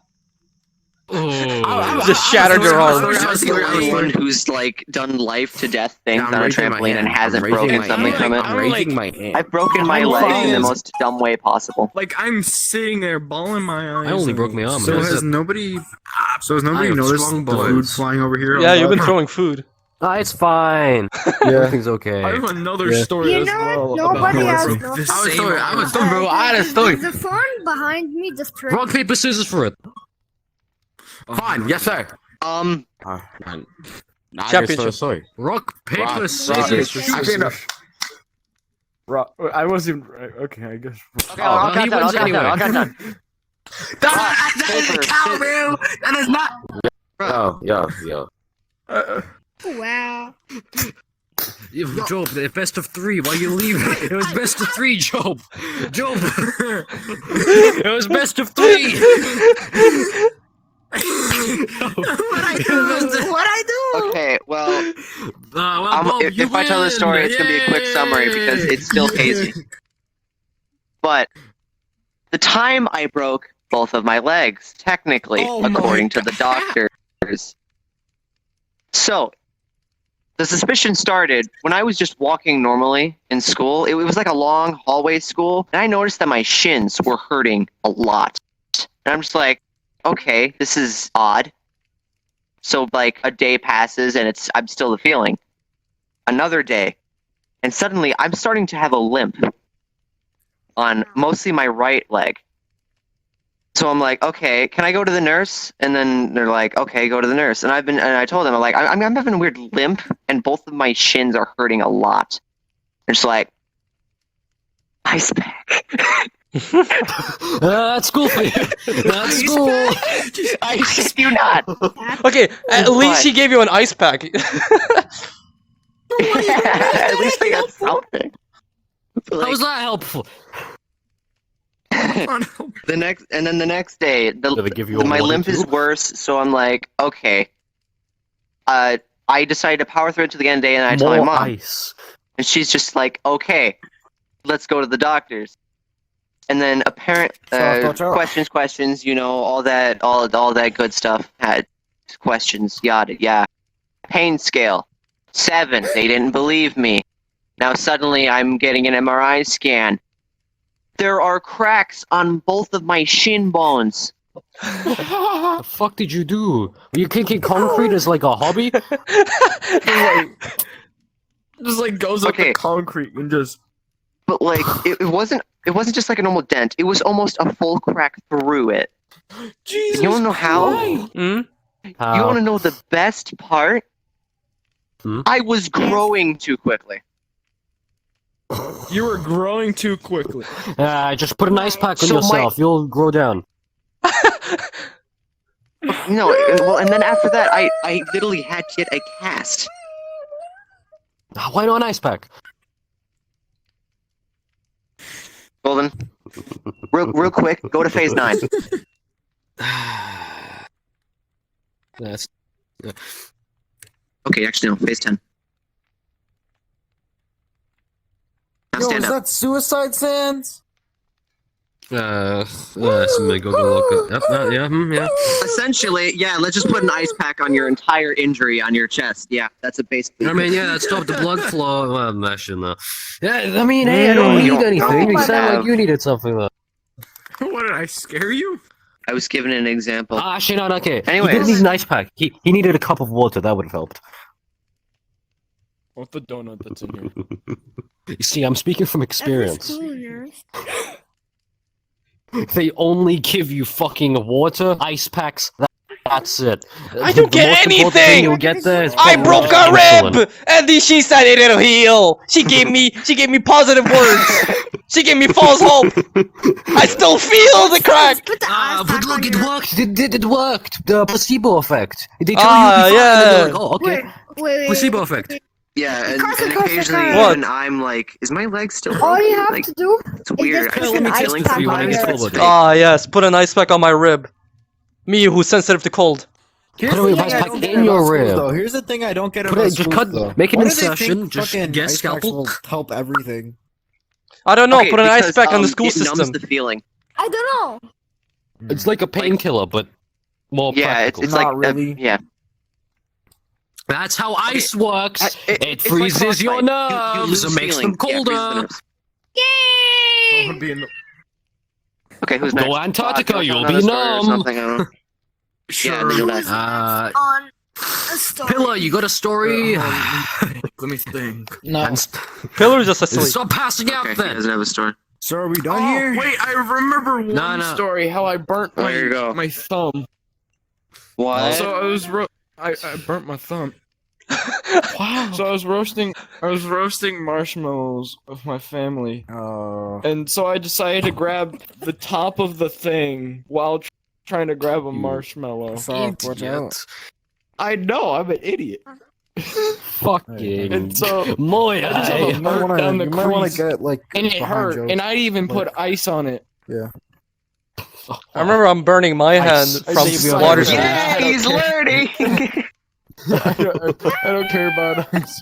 A: Just shattered your arm.
C: I was the only one who's like done life to death things on a trampoline and hasn't broken something from it.
I: I'm raising my hand.
C: I've broken my leg in the most dumb way possible.
E: Like I'm sitting there bawling my eyes.
D: I only broke my arm.
J: So has nobody noticed the food flying over here?
A: Yeah, you've been throwing food.
D: It's fine. Everything's okay.
E: I have another story
K: You
E: as
K: know
E: well.
K: what? Nobody
E: about
K: has
E: like
K: no-
E: this
I: I was
E: same
I: sorry,
E: arm.
D: bro. I had a story.
K: The phone behind me just turned.
D: Rock, paper, scissors for it.
I: Fine, yes sir.
A: Championship.
I: Sorry.
D: Rock, paper,
I: Rock,
D: scissors.
I: I figured out.
E: I wasn't okay. I guess.
C: Okay, I'll
D: he
C: count down.
D: wins anyway.
C: I'll count down.
I: That doesn't count, bro. That is not. Yo.
K: Wow.
D: Job, the best of 3. Why you leaving? It was best of 3, Job. Job. It was best of 3.
I: What I do?
C: Okay, well,
D: Bob,
C: if I tell the story, it's gonna be a quick summary because it's still hazy. But the time I broke both of my legs, technically, according to the doctors. So, the suspicion started when I was just walking normally in school. It was like a long hallway school, and I noticed that my shins were hurting a lot. And I'm just like, okay, this is odd. So like a day passes and I'm still feeling. Another day, and suddenly I'm starting to have a limp on mostly my right leg. So I'm like, okay, can I go to the nurse? And then they're like, okay, go to the nurse. And I told them, I'm like, I'm having a weird limp, and both of my shins are hurting a lot. They're just like, ice pack.
D: That's cool for you. That's cool.
C: I shit you not.
A: Okay, at least he gave you an ice pack.
C: At least I got something.
D: How was that helpful?
C: The next day, my limp is worse, so I'm like, okay. I decided to power through it to the end of the day, and I tell my mom,
D: ice.
C: and she's just like, okay, let's go to the doctors. And then questions, you know, all that good stuff. Had questions, yada, yeah. Pain scale, 7. They didn't believe me. Now suddenly I'm getting an MRI scan. There are cracks on both of my shin bones.
D: The fuck did you do? Were you kicking concrete as like a hobby?
E: Just like goes up the concrete and just.
C: But like it wasn't just like a normal dent. It was almost a full crack through it.
E: Jesus,
C: you want to know how?
A: Hmm?
C: You want to know the best part? I was growing too quickly.
E: You were growing too quickly.
D: Just put an ice pack on yourself. You'll grow down.
C: No, well, and then after that, I literally had to get a cast.
D: Why not an ice pack?
C: Golden, real quick, go to phase 9.
D: That's.
C: Okay, actually, no, phase 10.
L: Yo, is that suicide sands?
D: Somebody go look it up. Yeah.
C: Essentially, yeah, let's just put an ice pack on your entire injury on your chest. Yeah, that's a basic.
D: I mean, yeah, that stopped the blood flow. Well, actually, no. Yeah, I mean, hey, I don't need anything. You sound like you needed something, though.
E: What, did I scare you?
C: I was given an example.
D: Actually, not okay.
C: Anyways.
D: He didn't need an ice pack. He needed a cup of water. That would have helped.
E: What's the donut that's in here?
D: You see, I'm speaking from experience. They only give you fucking water, ice packs. That's it.
A: I don't get anything.
D: You'll get there
A: I broke a rib, and then she said it'll heal. She gave me positive words. She gave me false hope. I still feel the crack.
D: But look, it worked. It worked. The placebo effect. They tell you before, and then they're like, oh, okay.
K: Wait.
D: Placebo effect.
C: Yeah, and occasionally when I'm like, is my leg still broken?
K: All you have
C: like,
K: to do
C: it's weird.
K: is just put an ice pack on your
A: Ah, yes, put an ice pack on my rib. Me, who's sensitive to cold.
D: Put an ice pack in your rib.
L: Though. Here's the thing I don't get about schools, though.
D: Make an
L: Why do they
D: insertion,
L: think
D: just
L: fucking
D: get
L: ice packs
D: scalpel.
L: will help everything.
A: I don't know,
C: Okay,
A: put an ice
C: because,
A: pack on the school
C: it
A: system.
C: numbs the feeling.
K: I don't know.
D: It's like a painkiller, but more practical.
C: It's
L: Not
C: like
L: really.
C: yeah.
D: That's how ice works. It
C: it's like
D: freezes your
C: frostbite. You
D: nerves
C: lose
D: and makes them
C: feeling. Yeah, freezes the
D: colder.
C: nerves.
K: Yay!
C: Okay, who's next?
D: Go Antarctica,
C: Tell
D: you'll
C: another
D: be
C: story or
D: numb.
C: something, I don't know. Yeah, and then you'll die.
K: On a story.
D: Pillar, you got a story?
E: Let me think.
B: No.
A: Pillar's just asleep.
D: Stop passing out
C: Okay, he
D: then.
C: doesn't have a story.
L: So are we done here?
E: Wait, I remember one
D: No.
E: story. How I burnt
C: There you go.
E: my thumb.
C: What?
E: So I burnt my thumb. Wow. So I was roasting marshmallows with my family.
L: Oh.
E: And so I decided to grab the top of the thing while trying to grab a marshmallow.
L: Soft, watch out.
E: I know, I'm an idiot.
D: Fucking.
E: And so
D: Moy,
E: I just have a
L: You might
E: mark down the
L: wanna
E: crease,
L: get like
E: and it
L: behind
E: hurt,
L: Joe.
E: and I even put ice on it.
L: Yeah.
A: I remember I'm burning my hand
E: I
A: from
E: saved
A: water.
E: it.
C: Yeah, he's learning.
E: I don't care about ice.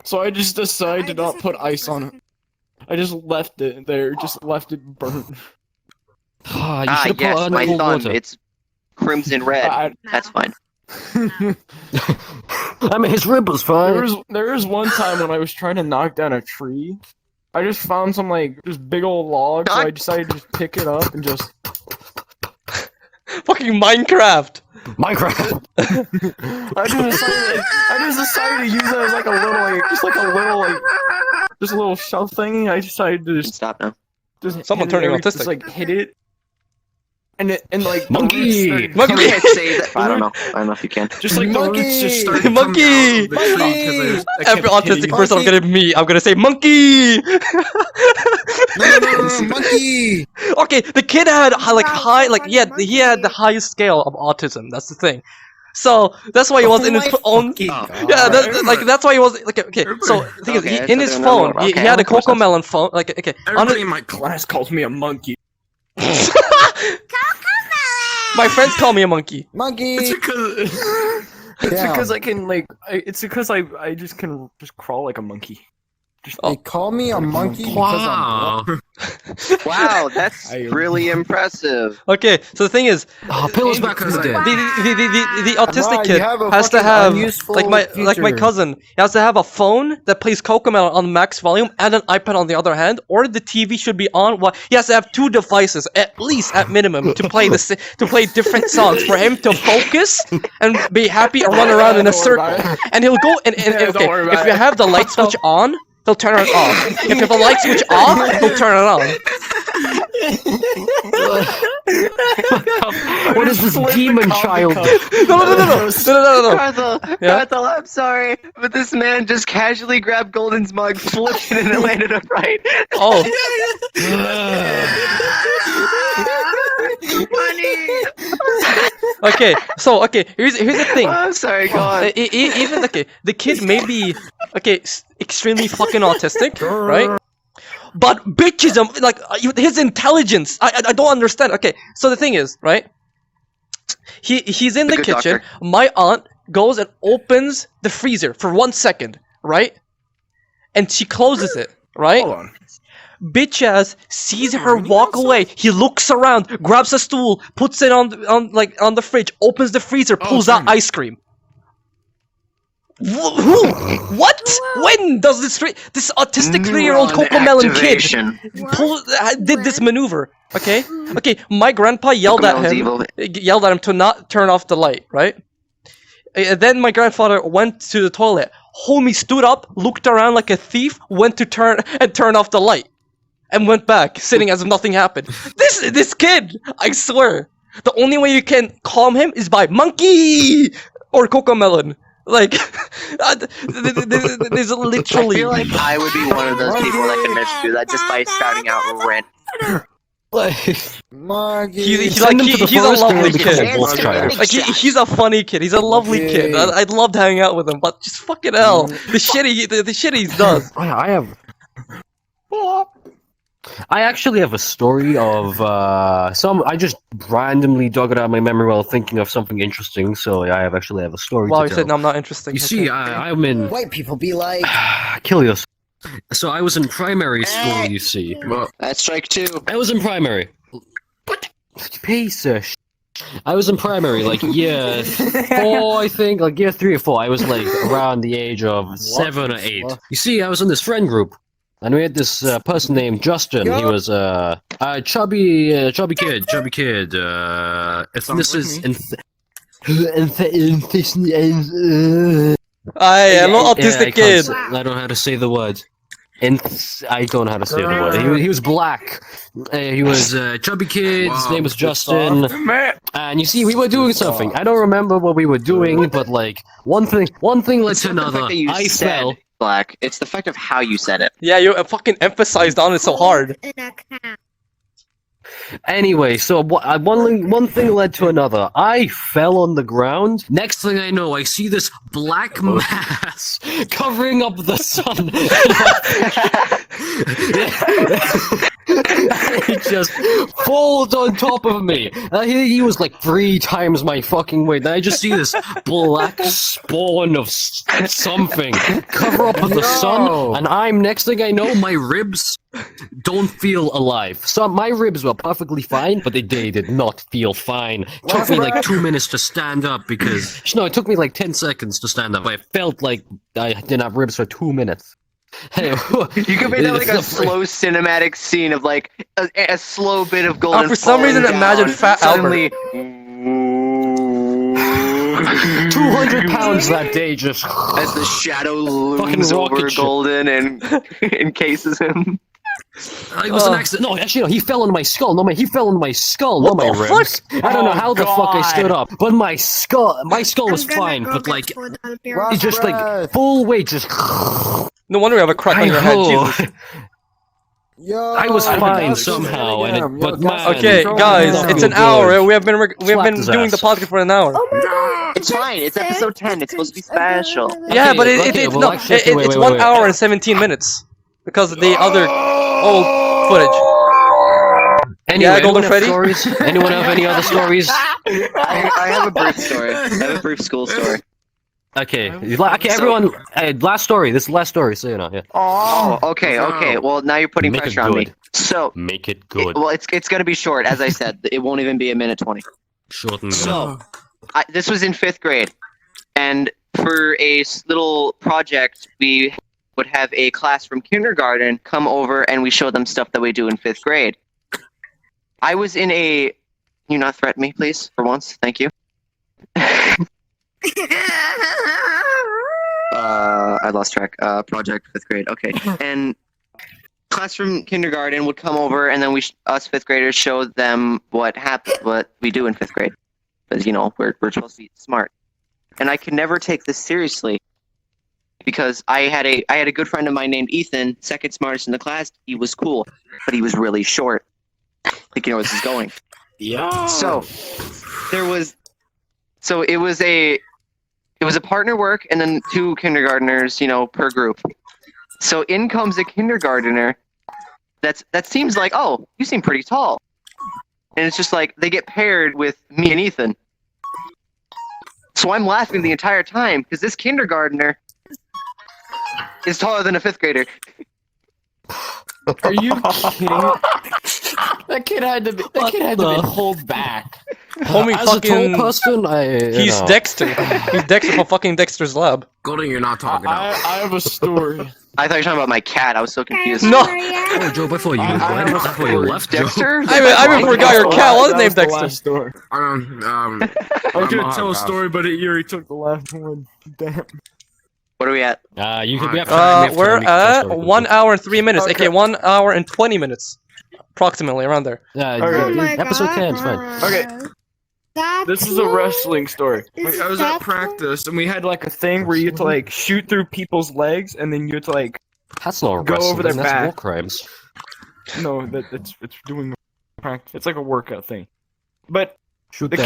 E: So I just decided to not put ice on it. I just left it there, just left it burnt.
C: Yes, my son.
D: water.
C: It's crimson red. That's fine.
D: I mean, his rib was fine.
E: There was one time when I was trying to knock down a tree. I just found some just big old log, so I decided to just pick it up and just
A: Fucking Minecraft.
E: I just decided to use it as just a little shelf thing. I decided to just
C: stop now.
A: Someone turning autistic.
E: Just hit it. And
D: Monkey!
E: You
C: can't say that. I don't know if you can.
E: Just like the roots just started
A: Monkey!
E: coming out of the tree because
A: Every autistic person I'm gonna meet, I'm gonna say monkey.
L: Monkey.
A: Okay, the kid had he had the highest scale of autism. That's the thing. So that's why he was in his own. Yeah, that's why he was okay. So the thing is, in his phone, he had a Cocomelon phone.
E: Everybody in my class calls me a monkey.
A: My friends call me a monkey.
L: Monkey.
E: It's because I can it's because I just can crawl like a monkey.
L: They call me a monkey because I'm
C: Wow, that's really impressive.
A: Okay, so the thing is,
D: Pillow's back on his dead.
A: the autistic kid has to have like my cousin. He has to have a phone that plays Cocomelon on max volume and an iPad on the other hand, or the TV should be on. He has to have 2 devices at least, at minimum, to play different songs for him to focus and be happy or run around in a circle. And he'll go and if you have the light switch on, he'll turn it off. If you have the light switch off, he'll turn it on.
D: What is this demon child?
A: No.
C: Carthel, I'm sorry, but this man just casually grabbed Golden's mug, flipped it, and it landed upright.
A: Oh. Okay, so here's the thing.
C: I'm sorry, go on.
A: Even the kid may be extremely fucking autistic, right? But bitches, his intelligence, I don't understand. Okay, so the thing is, right? He's in the kitchen.
C: Doctor.
A: My aunt goes and opens the freezer for 1 second, right? And she closes it, right?
E: Hold on.
A: Bitch ass sees her walk away. He looks around, grabs a stool, puts it on the fridge, opens the freezer, pulls out ice cream. Who? What? When does this autistic 3-year-old Cocomelon kid did this maneuver? Okay. My grandpa yelled at him to not turn off the light. Right. Then my grandfather went to the toilet. Homie stood up, looked around like a thief, went to turn off the light, and went back, sitting as if nothing happened. This kid, I swear, the only way you can calm him is by monkey or Cocomelon. There's literally.
C: I feel like I would be one of those people that can manage to do that just by shouting out random.
A: He's a lovely kid. He's a funny kid. He's a lovely kid. I'd love to hang out with him, but just fucking hell, the shit he does.
D: I actually have a story of I just randomly dug it out of my memory while thinking of something interesting. So I actually have a story.
A: Wow,
D: to
A: you said I'm not interesting.
D: You see, I'm in.
L: White people be like.
D: Kill yourself. So I was in primary school. You see.
C: Well, that's strike 2.
D: I was in primary. Piece of shit. I was in primary, year 4, I think, year 3 or 4. I was around the age of 7 or 8. You see, I was in this friend group. And we had this person named Justin. He was a chubby kid. This is
A: I am an autistic kid.
D: I don't know how to say the word. I don't know how to say the word. He was black. He was a chubby kid. His name was Justin. And you see, we were doing something. I don't remember what we were doing, but like one thing led to another. I fell.
C: Black. It's the fact of how you said it.
A: Yeah, you fucking emphasized on it so hard.
D: Anyway, so one thing led to another. I fell on the ground. Next thing I know, I see this black mass covering up the sun. It just falls on top of me. He was like 3 times my fucking weight. And I just see this black spawn of something cover up with the sun, and next thing I know, my ribs don't feel alive. So my ribs were perfectly fine, but they did not feel fine. It took me like 2 minutes to stand up because... No, it took me like 10 seconds to stand up. I felt like I didn't have ribs for 2 minutes. Hey,
C: you could make that like a slow cinematic scene of like a slow bit of golden.
A: For some reason, imagine Fat
C: suddenly.
D: 200 pounds that day, just
C: as the shadow looms over Golden and encases him.
D: It was an accident. No, actually, no. He fell on my skull. No, he fell on my skull. Not my ribs. I don't know how the fuck I stood up, but my skull was fine. But like, it just like full weight, just.
A: No wonder you have a crack on your head. Jesus.
D: I was fine somehow, but man.
A: Okay, guys, it's an hour. We have been doing the podcast for an hour.
C: It's fine. It's episode 10. It's supposed to be special.
A: Yeah, but it's 1 hour and 17 minutes because of the other old footage.
D: Anyway,
A: yeah, Golden Freddy.
D: Anyone have any other stories?
C: I have a brief story. I have a brief school story.
D: Okay, everyone. Last story. This is the last story, so you know. Yeah.
C: Oh, okay. Well, now you're putting pressure on me. So
D: make it good.
C: Well, it's gonna be short, as I said. It won't even be 1:20.
D: Short and
C: so, this was in 5th grade, and for a little project, we would have a class from kindergarten come over, and we show them stuff that we do in 5th grade. I was in a. Can you not threaten me, please, for once? Thank you. I lost track. Project 5th grade. Okay, and class from kindergarten would come over, and then us 5th graders showed them what we do in 5th grade, because we're supposed to be smart. And I could never take this seriously because I had a good friend of mine named Ethan, second smartest in the class. He was cool, but he was really short. I think you know where this is going.
I: Yeah.
C: So it was a partner work and then 2 kindergartners, per group. So in comes a kindergartner that seems like, oh, you seem pretty tall. And it's just like they get paired with me and Ethan. So I'm laughing the entire time because this kindergartner is taller than a 5th grader.
E: Are you kidding? That kid had to be pulled back.
A: Homie,
D: as
A: fucking
D: a tall person,
A: he's Dexter. He's Dexter from fucking Dexter's Lab.
I: Golden, you're not talking about.
E: I have a story.
C: I thought you were talking about my cat. I was so confused.
A: No.
D: Oh, Joe, before you left,
C: Dexter?
A: I even forgot your cat was named Dexter.
E: Story. I was gonna tell a story, but you already took the last one. Damn.
C: What are we at?
A: We're at 1 hour and 3 minutes. Okay, 1 hour and 20 minutes, approximately around there.
D: Episode 10 is fine.
E: Okay. This is a wrestling story. I was at practice, and we had like a thing where you had to like shoot through people's legs, and then you had to like
D: that's not
E: go over their
D: that's
E: back.
D: War crimes.
E: No, it's doing practice. It's like a workout thing. But the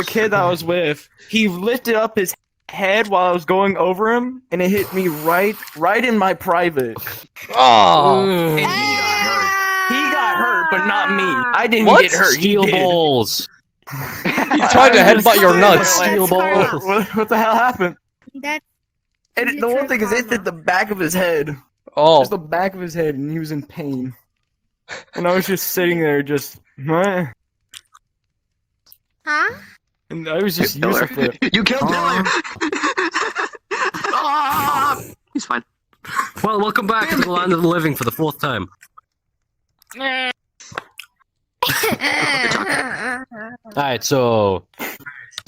E: kid that I was with, he lifted up his head while I was going over him, and it hit me right in my private.
A: Oh.
E: And he got hurt, but not me. I didn't get hurt.
D: Steel balls.
A: You tried to headbutt your nuts.
E: Steel balls. What the hell happened? The one thing is, it hit the back of his head.
A: Oh.
E: Just the back of his head, and he was in pain. And I was just sitting there, just. Huh? And I was just using it.
C: You killed him! He's fine.
D: Well, welcome back to the land of the living for the 4th time. Alright, so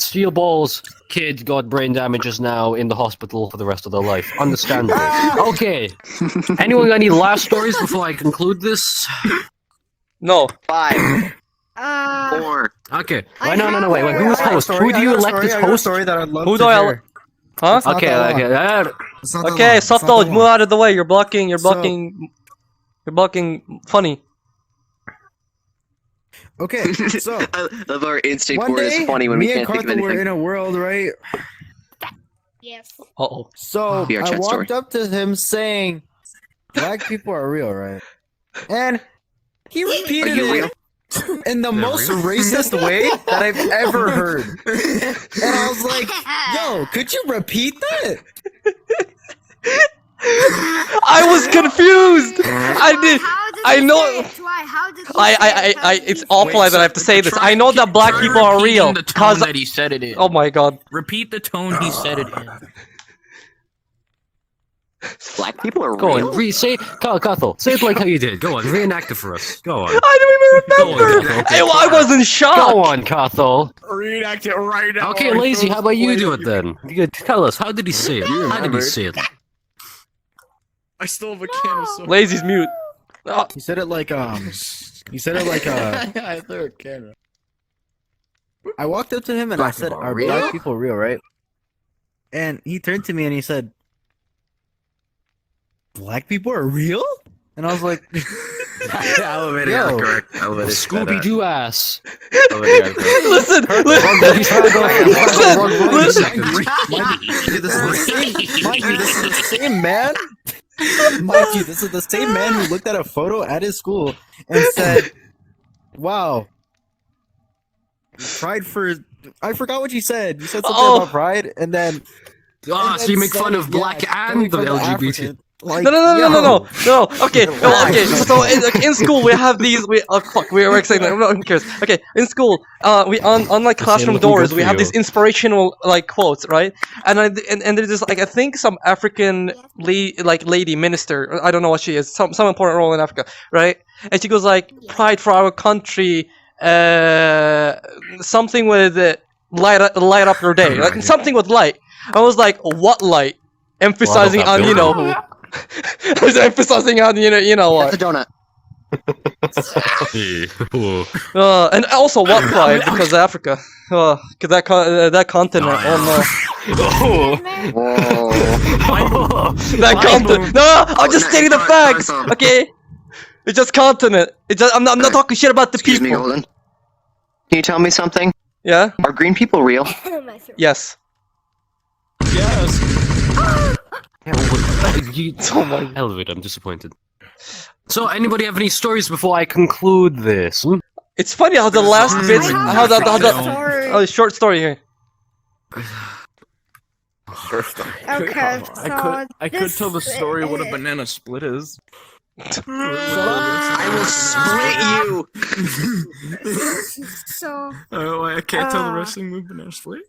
D: Steel balls kid got brain damage is now in the hospital for the rest of their life. Understandable. Okay. Anyone got any last stories before I conclude this?
A: No.
C: 5,
K: Uh,
C: 4.
D: Okay. Wait, no, wait. Who's host? Who do you elect as host?
J: Story that I'd love
A: Who
J: to
A: do I?
J: hear.
A: Huh?
J: It's not
D: Okay,
J: that
D: okay.
J: long. It's not that
A: Okay,
J: long.
A: soft
J: It's not
A: knowledge,
J: that
A: move
J: long.
A: out of the way. You're blocking. You're blocking. Funny.
J: Okay, so
C: I love our instinct
J: one
C: for it
J: day,
C: is funny when we
J: me and
C: can't think of
J: Carthel were
C: anything.
J: in a world, right?
K: yes.
A: Uh-oh.
J: So
C: VR
J: I
C: chat
J: walked
C: story.
J: up to him saying, "Black people are real, right?" And he repeated
C: you
J: it
C: real?
J: in the most racist way that I've ever heard. And I was like, "Yo, could you repeat that?"
A: I was confused. I did. I know.
K: Why? How did he
A: I. It's awful that I have to say this. I know that black people are real.
E: The tone
A: Cause.
E: that he said it in.
A: Oh my god.
E: Repeat the tone he said it in.
C: Black people are
D: Go
C: real?
D: on, say Cathal, say it like how you did. Go on, reenact it for us. Go on.
A: I don't even remember.
D: Go on, Cathal.
A: I wasn't shocked.
D: Go on, Cathal.
E: Reenact it right now.
D: Okay, Lazy, how about you do it then? You tell us, how did he say it? How did he say it?
E: I still have a can of soda.
A: Lazy's mute. Oh.
J: He said it like
E: I threw a camera.
J: I walked up to him and I said, "Are black people real, right?" And he turned to me and he said, "Black people are real?" And I was like,
I: Elevator,
J: Yo.
I: correct. Elevator.
D: Scooby Doo ass.
A: Listen.
J: Mind you, this is the same man. Mind you, this is the same man who looked at a photo at his school and said, "Wow, pride for." I forgot what you said. You said something about pride, and then.
D: Ah, so you make fun of black and the LGBT.
J: Like,
A: No. Okay. So in school we have these. We're excited. Who cares? Okay, in school, we on like classroom doors we have these inspirational like quotes, right? And there's this like I think some African lady minister. I don't know what she is. Some important role in Africa, right? And she goes like, "Pride for our country." Something with light up your day. Like, something with light. I was like, "What light?" Emphasizing on who. I was emphasizing on you know what.
C: That's a donut.
A: And also what pride because Africa. Cause that continent. Oh no. That continent. No, I'm just stating the facts. Okay. It's just continent. I'm not talking shit about the
C: Excuse me,
A: people.
C: Golden. Can you tell me something?
A: Yeah.
C: Are green people real?
A: Yes.
E: Yes.
D: Oh my elevator, I'm disappointed. So, anybody have any stories before I conclude this?
A: It's funny how the last bits, short story here.
K: Okay, so
E: I could tell the story what a banana split is.
C: I will split you.
K: So.
E: Oh, I can't tell the wrestling move banana split.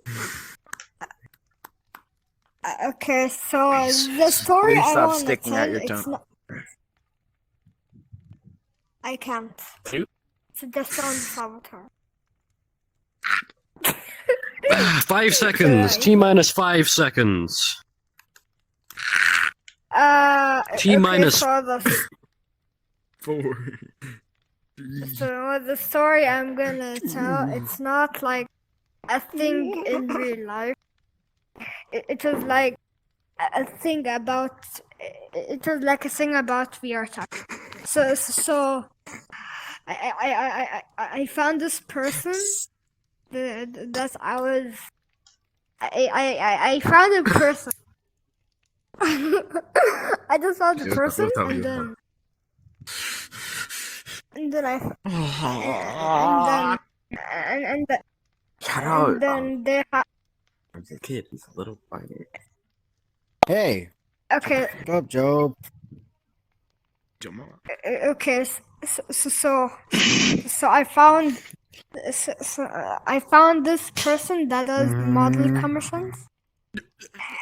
K: Okay, so the story
E: Please
K: I
E: stop
K: want to
E: sticking
K: tell,
E: out your
K: it's
E: tongue.
K: not. I can't.
E: You?
K: It's just on saboteur.
D: 5 seconds. T minus 5 seconds. T minus.
K: So the,
E: 4.
K: so the story I'm gonna tell, it's not like a thing in real life. It was like a thing about. It was like a thing about VR tech. So I found this person that I was. I found a person. I just found a person and then I and then
I: Shout out.
K: and then they
I: There's a kid. He's a little fighter.
J: Hey.
K: okay.
J: What's up, Joe?
K: Okay, so I found I found this person that does model commissions.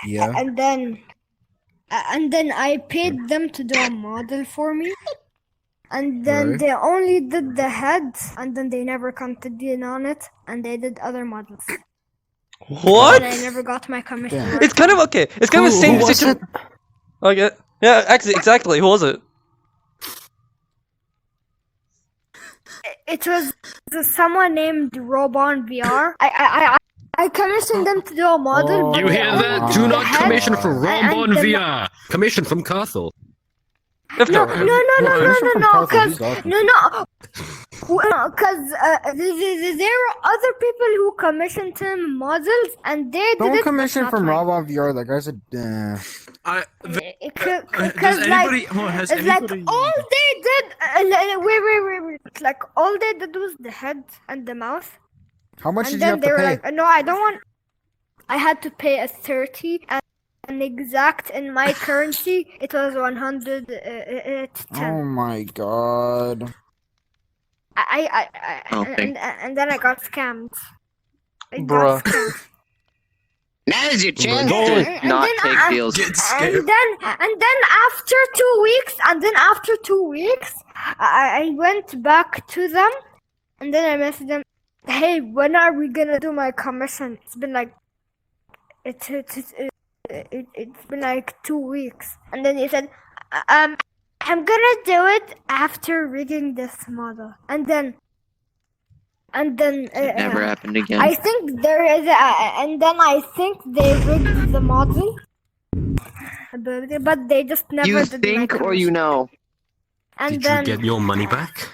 J: Yeah.
K: And then I paid them to do a model for me. And then
J: Right.
K: they only did the head, and then they never continued on it, and they did other models.
A: What?
K: And I never got my commission.
A: It's kind of okay. It's kind of the same situation. Okay. Yeah, actually, exactly. Who was it?
K: It was someone named Robon VR. I commissioned them to do a model.
D: You hear that? Do not commission for Rombon VR. Commission from Carthel.
K: No, because there were other people who commissioned him models, and they did
L: Don't
K: it.
L: commission from Rob VR. That guy's a.
K: Because it's like all they did. Wait. It's like all they did was the head and the mouth.
L: How much
K: and
L: did you
K: then
L: have
K: they
L: to
K: were
L: pay?
K: like, no, I don't want. I had to pay a 30, and exact in my currency, it was 110.
L: Oh my god.
K: And then I got scammed.
A: Bruh.
C: Now's your chance to not take deals.
K: And then after 2 weeks, I went back to them, and then I messaged them, hey, when are we gonna do my commission? It's been like, it's been like 2 weeks. And then he said, I'm gonna do it after rigging this model. And then
C: It never happened again.
K: I think there is and then I think they rigged the model. But they just never
C: You
K: did
C: think or you know?
K: And
D: Did
K: then
D: you get your money back?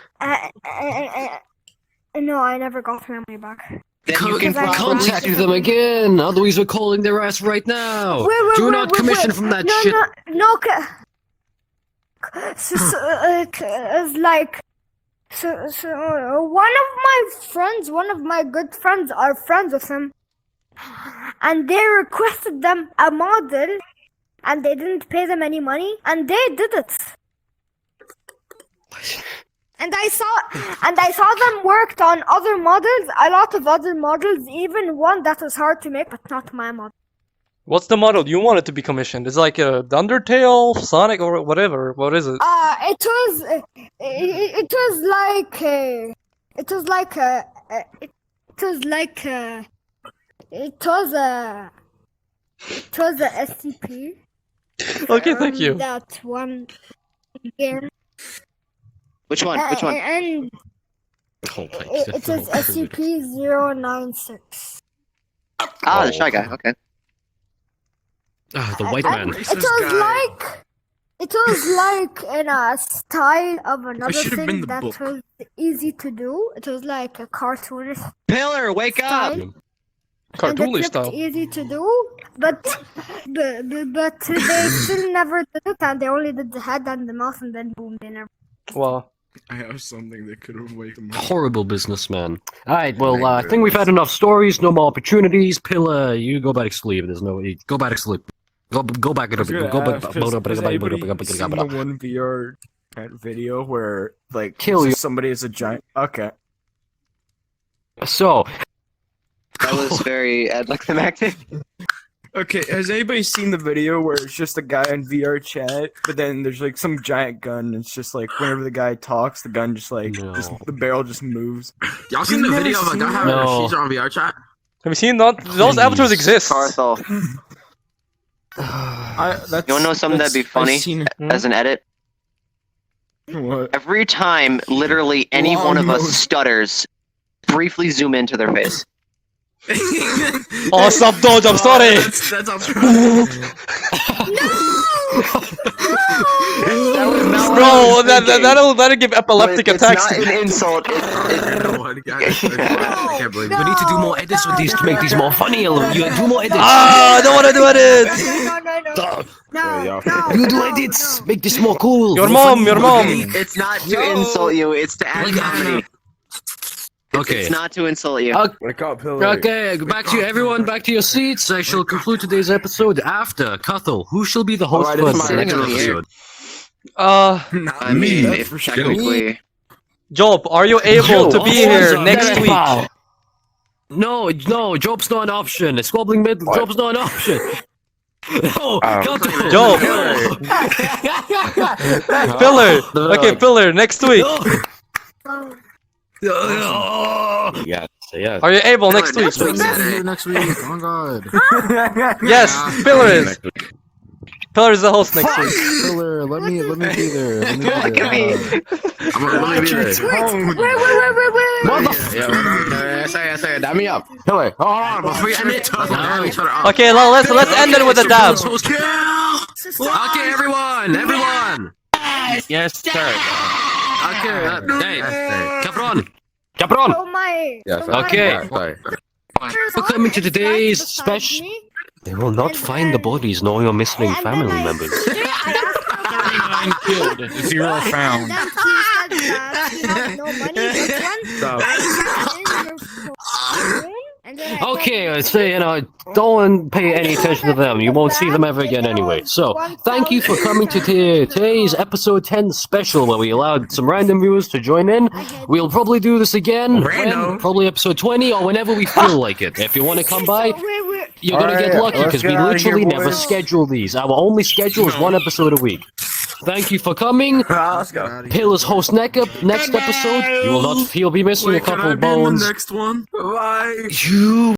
K: no, I never got my money back.
D: Contact them again, otherwise we're calling their ass right now. Do not commission from that shit.
K: No, it's like, so one of my good friends are friends with him, and they requested them a model, and they didn't pay them any money, and they did it. And I saw them worked on other models, a lot of other models, even one that was hard to make, but not my model.
A: What's the model you wanted to be commissioned? It's like a Undertale, Sonic, or whatever. What is it?
K: It was a SCP.
A: Okay, thank you.
K: That one game.
C: Which one? Which one?
K: And it was SCP-096.
C: Ah, the shy guy. Okay.
D: Ah, the white man.
K: It was like in a style of another
E: should have been
K: thing
E: the
K: that
E: book.
K: was easy to do. It was like a cartoonist
C: Pillar, wake up!
K: style.
A: Cartoonly
K: And it
A: style.
K: looked easy to do, but they still never did it, and they only did the head and the mouth, and then boom, they never.
A: Wow.
E: I have something that could awaken me.
D: Horrible businessman. Alright, well, I think we've had enough stories, no more opportunities. Pillar, you go back to sleep. There's no... Go back to sleep. Go back.
E: Has anybody seen the one VR video where, like,
D: Kill you.
E: somebody is a giant... Okay.
D: So...
C: That was very anticlimactic.
E: Okay, has anybody seen the video where it's just a guy in VR chat, but then there's like some giant gun, and it's just like whenever the guy talks, the gun just like the barrel just moves.
I: Y'all seen the video of a guy having a seizure on VR chat?
A: Have you seen that? Those avatars exist.
C: Carthel. You wanna know something that'd be funny as an edit?
E: What?
C: Every time literally any one of us stutters, briefly zoom into their face.
A: Oh, stop, Dodge, I'm sorry!
E: That's
A: Bro, that'll give epileptic attacks.
C: It's not an insult.
D: I can't believe we need to do more edits with these to make these more funny. You do more edits.
A: Ah, I don't want to do edits!
K: No.
D: You do edits. Make this more cool.
A: Your mom.
C: It's not to insult you, it's to add comedy.
D: Okay.
C: It's not to insult you.
E: Wake up, Pillar.
D: Okay, back to you, everyone. Back to your seats. I shall conclude today's episode after Cathal. Who shall be the host for the next episode?
C: I mean, if technically...
A: Job, are you able to be here next week?
D: No, Job's not an option. Squabbling mid, Job's not an option. No, Cathal.
A: Job. Pillar. Okay, Pillar, next week.
D: No.
I: Yes.
D: Yeah.
A: Are you able next week?
J: Next week. Oh god.
A: Yes, Pillar is. Pillar is the host next week.
J: Pillar, let me be there. Let me be
C: Look at me.
I: Let me be there. Sorry. Dab me up. Pillar, hold on. Before we end it,
A: Okay, let's end it with a dab.
I: Okay, everyone.
D: Yes, sir.
I: Okay.
D: Hey, Capron.
K: Oh my.
I: Yes.
D: Okay.
I: Sorry.
D: Welcome to today's special. They will not find the bodies nor your missing family members.
E: 39 killed, 0 found.
D: Okay, I say, don't pay any attention to them. You won't see them ever again anyway. So, thank you for coming to today's episode 10 special, where we allowed some random viewers to join in. We'll probably do this again, probably episode 20, or whenever we feel like it. If you want to come by, you're gonna get lucky, because we literally never schedule these. Our only schedule is one episode a week. Thank you for coming. Pillar's host next episode. You'll be missing a couple bones.
E: Next one.
D: You